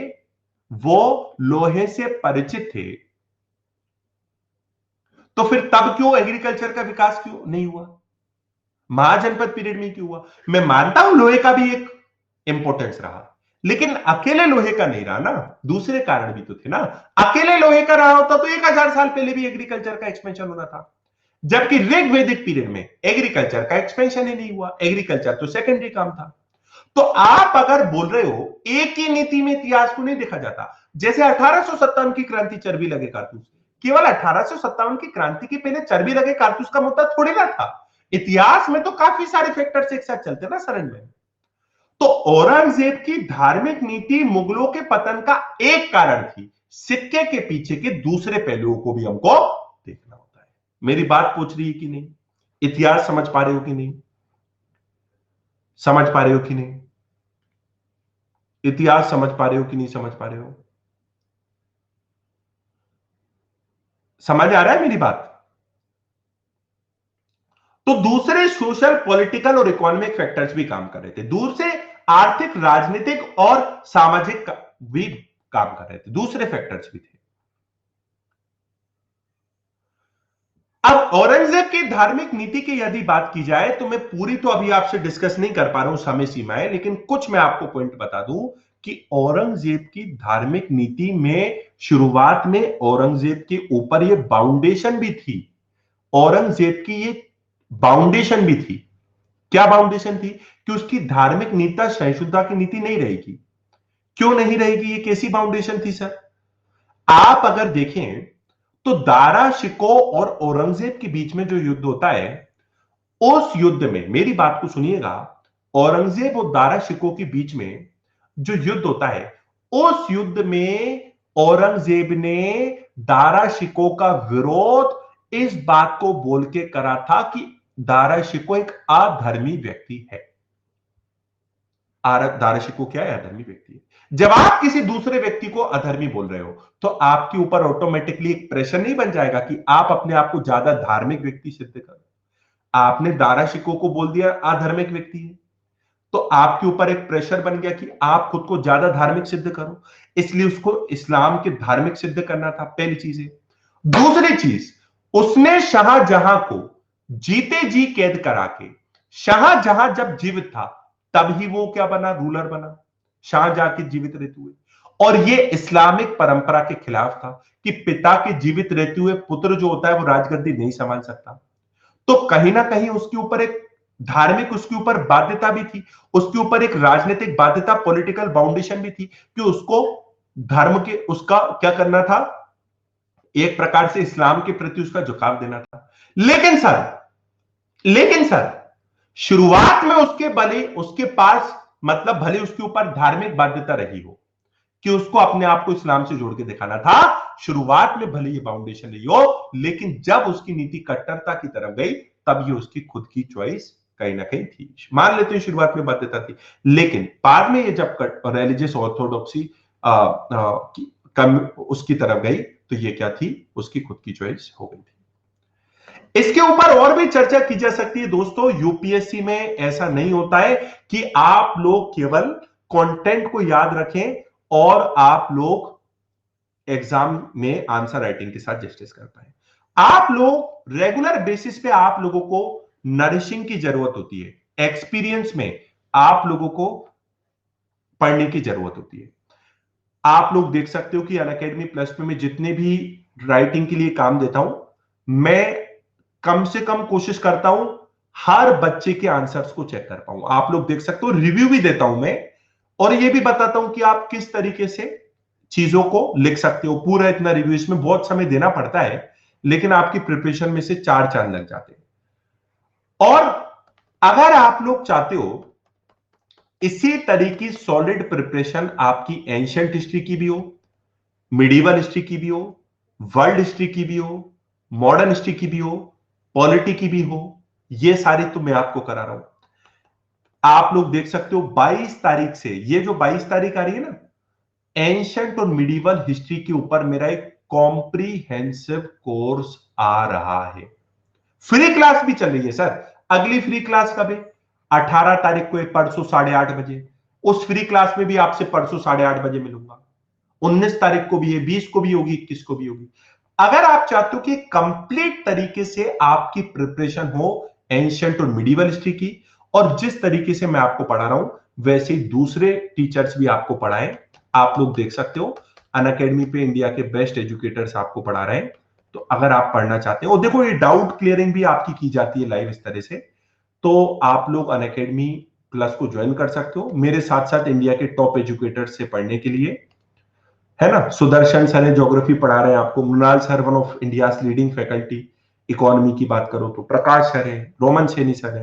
वो लोहे से परिचित थे, तो फिर तब क्यों एग्रीकल्चर का विकास क्यों नहीं हुआ, महाजनपद पीरियड में क्यों हुआ? मैं मानता हूं लोहे का भी एक इंपॉर्टेंस रहा, लेकिन अकेले लोहे का नहीं रहा ना, दूसरे कारण भी तो थे ना। अकेले लोहे का रहा होता तो 1000 साल पहले भी एग्रीकल्चर का एक्सपेंशन होना था, जबकि ऋग्वैदिक पीरियड में एग्रीकल्चर का एक्सपेंशन ही नहीं हुआ, एग्रीकल्चर तो सेकेंडरी काम था। तो आप अगर बोल रहे हो एक ही नीति में इतिहास को नहीं देखा जाता, जैसे 1857 की क्रांति चर्बी लगे कारतूस, केवल 1857 की क्रांति के पहले चर्बी लगे कारतूस का मुद्दा थोड़ी ना था। इतिहास में तो काफी सारे फैक्टर्स एक साथ चलते ना शरण में। तो औरंगजेब की धार्मिक नीति मुगलों के पतन का एक कारण थी, सिक्के के पीछे के दूसरे पहलुओं को भी हमको देखना होता है। मेरी बात पूछ रही है कि नहीं? इतिहास समझ पा रहे हो कि नहीं? समझ पा रहे हो कि नहीं? इतिहास समझ पा रहे हो कि नहीं समझ पा रहे हो? समझ आ रहा है मेरी बात? तो दूसरे सोशल, पॉलिटिकल और इकोनॉमिक फैक्टर्स भी काम कर रहे थे, दूसरे आर्थिक, राजनीतिक और सामाजिक भी काम कर रहे थे, दूसरे फैक्टर्स भी थे। अब औरंगजेब की धार्मिक नीति की यदि बात की जाए, तो मैं पूरी तो अभी आपसे डिस्कस नहीं कर पा रहा हूं, समय सीमा है, लेकिन कुछ मैं आपको पॉइंट बता दूं कि औरंगजेब की धार्मिक नीति में शुरुआत में औरंगजेब के ऊपर ये बाउंडेशन भी थी, औरंगजेब की ये बाउंडेशन भी थी। क्या बाउंडेशन थी? कि उसकी धार्मिक नीति सहिष्णुता की नीति नहीं रहेगी। क्यों नहीं रहेगी? ये कैसी बाउंडेशन थी सर? आप अगर देखें तो दारा शिकोह और औरंगजेब के बीच में जो युद्ध होता है, उस युद्ध में, मेरी बात को सुनिएगा, औरंगजेब और दारा शिकोह के बीच में जो युद्ध होता है, उस युद्ध में औरंगजेब ने दारा शिकोह का विरोध इस बात को बोल के करा था कि दारा शिकोह एक अधर्मी व्यक्ति है। दारा शिकोह क्या है? अधर्मी व्यक्ति है। जब आप किसी दूसरे व्यक्ति को अधर्मी बोल रहे हो, तो आपके ऊपर ऑटोमेटिकली एक प्रेशर नहीं बन जाएगा कि आप अपने आप को ज्यादा धार्मिक व्यक्ति सिद्ध करो? आपने दारा शिकोह को बोल दिया अधार्मिक व्यक्ति है, तो आपके ऊपर एक प्रेशर बन गया कि आप खुद को ज्यादा धार्मिक सिद्ध करो, इसलिए उसको इस्लाम के धार्मिक सिद्ध करना था, पहली चीज है। दूसरी चीज, उसने शाहजहां को जीते जी कैद करा के, शाहजहां जब जीवित था तब ही वो क्या बना? रूलर बना, शाहजहां के जीवित रहते हुए। और ये इस्लामिक परंपरा के खिलाफ था कि पिता के जीवित रहते हुए पुत्र जो होता है वो राजगद्दी नहीं संभाल सकता। तो कहीं ना कहीं उसके ऊपर एक धार्मिक, उसके ऊपर बाध्यता भी थी, उसके ऊपर एक राजनीतिक बाध्यता, पॉलिटिकल बाउंडेशन भी थी कि उसको धर्म के, उसका क्या करना था, एक प्रकार से इस्लाम के प्रति उसका झुकाव देना था। लेकिन सर शुरुआत में उसके भले उसके पास, मतलब भले उसके ऊपर धार्मिक बाध्यता रही हो कि उसको अपने आप को इस्लाम से जोड़ के दिखाना था, शुरुआत में भले ये बाउंडेशन नहीं हो, लेकिन जब उसकी नीति कट्टरता की तरफ गई, तब ये उसकी खुद की चॉइस कहीं ना कहीं थी। मान लेते हैं शुरुआत में बाध्यता थी, लेकिन बाद में ये जब रिलीजियस ऑर्थोडॉक्सी उसकी तरफ गई, तो ये क्या थी? उसकी खुद की चॉइस हो गई थी। इसके ऊपर और भी चर्चा की जा सकती है दोस्तों। यूपीएससी में ऐसा नहीं होता है कि आप लोग केवल कंटेंट को याद रखें और आप लोग एग्जाम में आंसर राइटिंग के साथ जस्टिस कर पाए। आप लोग रेगुलर बेसिस पे, आप लोगों को नरिशिंग की जरूरत होती है, एक्सपीरियंस में आप लोगों को पढ़ने की जरूरत होती है। आप लोग देख सकते हो कि अनअकैडमी प्लस में जितने भी राइटिंग के लिए काम देता हूं, मैं कम से कम कोशिश करता हूं हर बच्चे के आंसर्स को चेक कर पाऊं। आप लोग देख सकते हो, रिव्यू भी देता हूं मैं, और ये भी बताता हूं कि आप किस तरीके से चीजों को लिख सकते हो। पूरा इतना रिव्यू, इसमें बहुत समय देना पड़ता है, लेकिन आपकी प्रिपरेशन में से 4 चांद लग जाते हैं। और अगर आप लोग चाहते हो इसी तरह की सॉलिड प्रिपरेशन आपकी एंशियंट हिस्ट्री की भी हो, मिडिवल हिस्ट्री की भी हो, वर्ल्ड हिस्ट्री की भी हो, मॉडर्न हिस्ट्री की भी हो, पॉलिटी की भी हो, ये सारी तो मैं आपको करा रहा हूं। आप लोग देख सकते हो 22 तारीख से, ये जो 22 तारीख आ रही है ना, एंशियंट और मिडिवल हिस्ट्री के ऊपर मेरा एक कॉम्प्रीहेंसिव कोर्स आ रहा है। फ्री क्लास भी चल रही है सर। अगली फ्री क्लास कब है? 18 तारीख को है, परसों 8:30 बजे। उस फ्री क्लास में भी आपसे परसों 8:30 बजे मिलूंगा। 19 तारीख को भी है, 20 को भी होगी, 21 को भी होगी। अगर आप चाहते हो कि कंप्लीट तरीके से आपकी प्रिपरेशन हो एंशियंट और मिडिवल हिस्ट्री की, और जिस तरीके से मैं आपको पढ़ा रहा हूं वैसे ही दूसरे टीचर्स भी आपको पढ़ाएं, आप लोग देख सकते हो अनअकैडमी पे इंडिया के बेस्ट एजुकेटर्स आपको पढ़ा रहे हैं। तो अगर आप पढ़ना चाहते हैं, और देखो ये डाउट क्लियरिंग भी आपकी की जाती है लाइव इस तरह से, तो आप लोग अनअकैडमी प्लस को ज्वाइन कर सकते हो मेरे साथ साथ इंडिया के टॉप एजुकेटर्स से पढ़ने के लिए, है ना। सुदर्शन सर है, ज्योग्राफी पढ़ा रहे हैं आपको। Mrinal sir, one of India leading faculty economy की बात करो तो। प्रकाश सर है, रोमन सैनी सर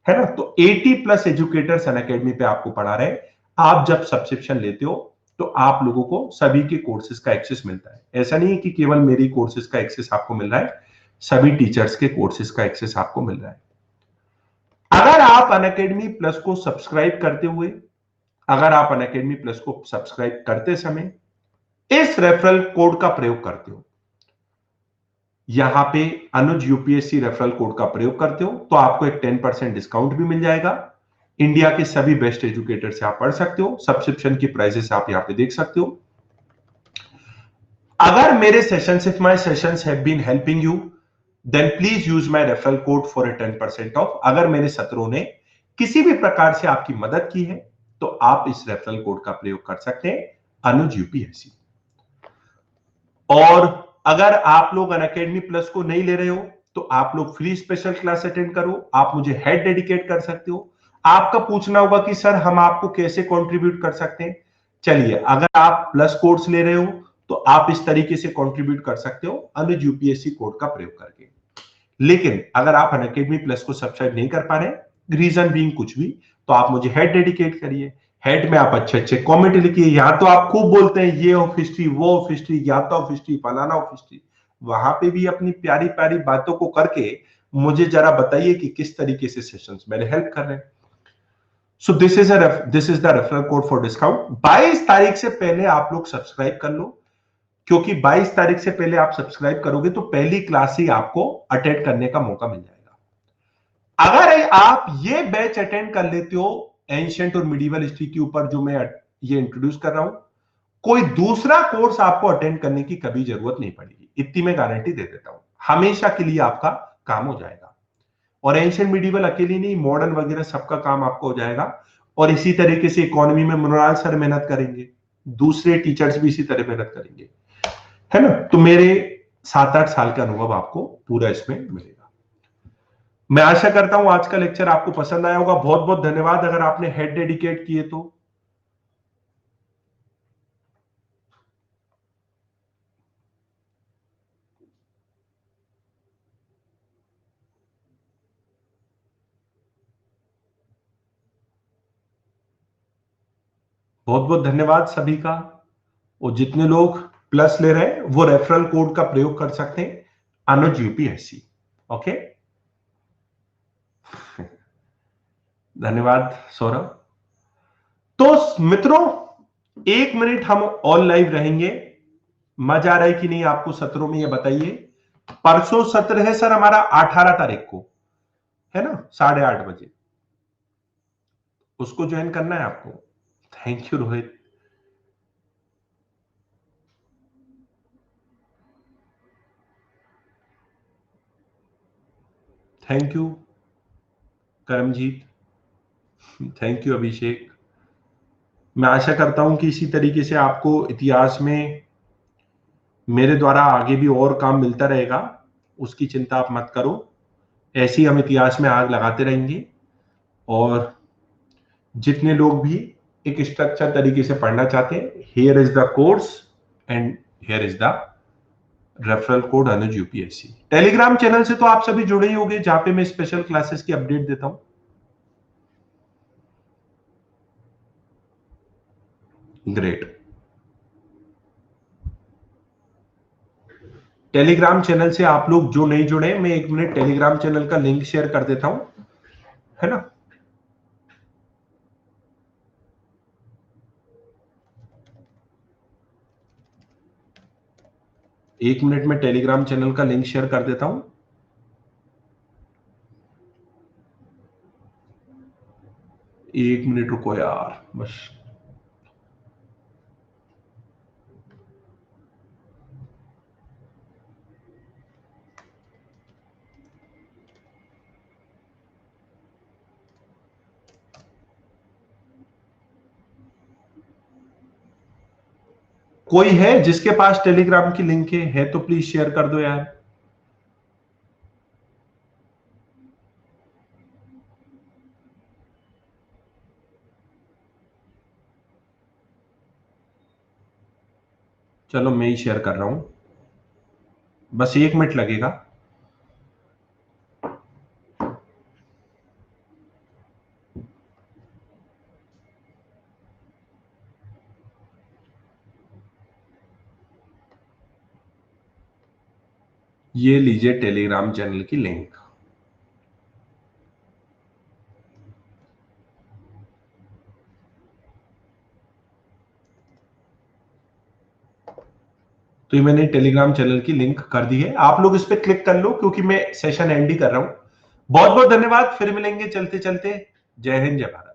है ना। तो 80+ एजुकेटर्स अनअकैडमी पे आपको पढ़ा रहे हैं। आप जब सब्सक्रिप्शन लेते हो तो आप लोगों को सभी के कोर्सेज का एक्सेस मिलता है। ऐसा नहीं है कि केवल मेरी कोर्सेज का एक्सेस आपको मिल रहा है, सभी टीचर्स के कोर्सेज का एक्सेस आपको मिल रहा है। अगर आप अनअकैडमी प्लस को सब्सक्राइब करते हुए, अगर आप अनअकैडमी प्लस को सब्सक्राइब करते समय इस रेफरल कोड का प्रयोग करते हो, यहां पे अनुज यूपीएससी रेफरल कोड का प्रयोग करते हो, तो आपको एक 10% डिस्काउंट भी मिल जाएगा। इंडिया के सभी बेस्ट एजुकेटर से आप पढ़ सकते हो। सब्सक्रिप्शन की प्राइसेस आप यहां पे देख सकते हो। अगर मेरे sessions, if my sessions have been helping you, then please use my referral code for a 10% off. अगर मेरे सत्रों ने किसी भी प्रकार से आपकी मदद की है तो आप इस रेफरल कोड का प्रयोग कर सकते हैं, अनुज यूपीएससी। और अगर आप लोग अनअकैडमी प्लस को नहीं ले रहे हो तो आप लोग फ्री स्पेशल क्लास अटेंड करो। आप मुझे हेड डेडिकेट कर सकते हो। आपका पूछना होगा कि सर हम आपको कैसे कंट्रीब्यूट कर सकते हैं। चलिए, अगर आप प्लस कोर्स ले रहे हो तो आप इस तरीके से कंट्रीब्यूट कर सकते हो अनुज यूपीएससी कोड का प्रयोग करके। लेकिन अगर आप अनअकैडमी प्लस को सब्सक्राइब नहीं कर पा रहे, रीजन बीइंग कुछ भी, तो आप मुझे हेड डेडिकेट करिए। हेड में आप अच्छे अच्छे कमेंट लिखिए। यहाँ तो आप खूब बोलते हैं ये ऑफ हिस्ट्री, वो ऑफ हिस्ट्री, ज्ञाता ऑफ हिस्ट्री, फलाना ऑफ हिस्ट्री। वहां पे भी अपनी प्यारी प्यारी बातों को करके मुझे जरा बताइए कि किस तरीके से सेशंस मेरे हेल्प कर रहे हैं। So this is the referral code for discount. 22 तारीख से पहले आप लोग सब्सक्राइब कर लो, क्योंकि 22 तारीख से पहले आप सब्सक्राइब करोगे तो पहली क्लास ही आपको अटेंड करने का मौका मिल जाएगा। अगर आप ये बैच अटेंड कर लेते हो एंशिएंट और मिडिवल हिस्ट्री के ऊपर जो मैं ये इंट्रोड्यूस कर रहा हूं, कोई दूसरा कोर्स आपको अटेंड करने की कभी जरूरत नहीं पड़ेगी। इतनी मैं गारंटी दे देता हूं, हमेशा के लिए आपका काम हो जाएगा। और एंशिएंट मिडिवल अकेली नहीं, मॉडर्न वगैरह सबका काम आपको हो जाएगा। और इसी तरीके से इकोनॉमी में मृणाल सर मेहनत करेंगे, दूसरे टीचर्स भी इसी तरह मेहनत करेंगे, है ना। तो मेरे 7-8 साल का अनुभव आपको पूरा इसमें मिलेगा। मैं आशा करता हूं आज का लेक्चर आपको पसंद आया होगा। बहुत बहुत धन्यवाद अगर आपने हेड डेडिकेट किए तो। बहुत बहुत धन्यवाद सभी का। और जितने लोग प्लस ले रहे हैं वो रेफरल कोड का प्रयोग कर सकते हैं, अनुज यूपीएससी। ओके, धन्यवाद सौरभ। तो मित्रों, 1 मिनट हम ऑल लाइव रहेंगे। मजा आ रहा है कि नहीं आपको सत्रों में, ये बताइए। परसों सत्र है सर हमारा 18 तारीख को, है ना, 8:30 बजे। उसको ज्वाइन करना है आपको। Thank you Rohit. Thank you Karamjit. Thank you Abhishek. मैं आशा करता हूं कि इसी तरीके से आपको इतिहास में मेरे द्वारा आगे भी और काम मिलता रहेगा, उसकी चिंता आप मत करो। ऐसे ही हम इतिहास में आग लगाते रहेंगे। और जितने लोग भी एक स्ट्रक्चर तरीके से पढ़ना चाहते हैं, here is the course and here is the referral code Anuj UPSC. Telegram channel से तो आप सभी जुड़े ही होंगे, जहां पे मैं स्पेशल क्लासेस की अपडेट देता हूं। ग्रेट। टेलीग्राम चैनल से आप लोग जो नहीं जुड़े, मैं 1 मिनट टेलीग्राम चैनल का लिंक शेयर कर देता हूं, है ना। एक मिनट में टेलीग्राम चैनल का लिंक शेयर कर देता हूं। एक मिनट रुको यार बस। कोई है जिसके पास टेलीग्राम की लिंक है तो प्लीज शेयर कर दो यार। चलो मैं ही शेयर कर रहा हूं, बस 1 मिनट लगेगा। ये लीजिए टेलीग्राम चैनल की लिंक। तो ये मैंने टेलीग्राम चैनल की लिंक कर दी है, आप लोग इस पर क्लिक कर लो क्योंकि मैं सेशन एंड ही कर रहा हूं। बहुत बहुत धन्यवाद, फिर मिलेंगे चलते चलते। जय हिंद, जय भारत।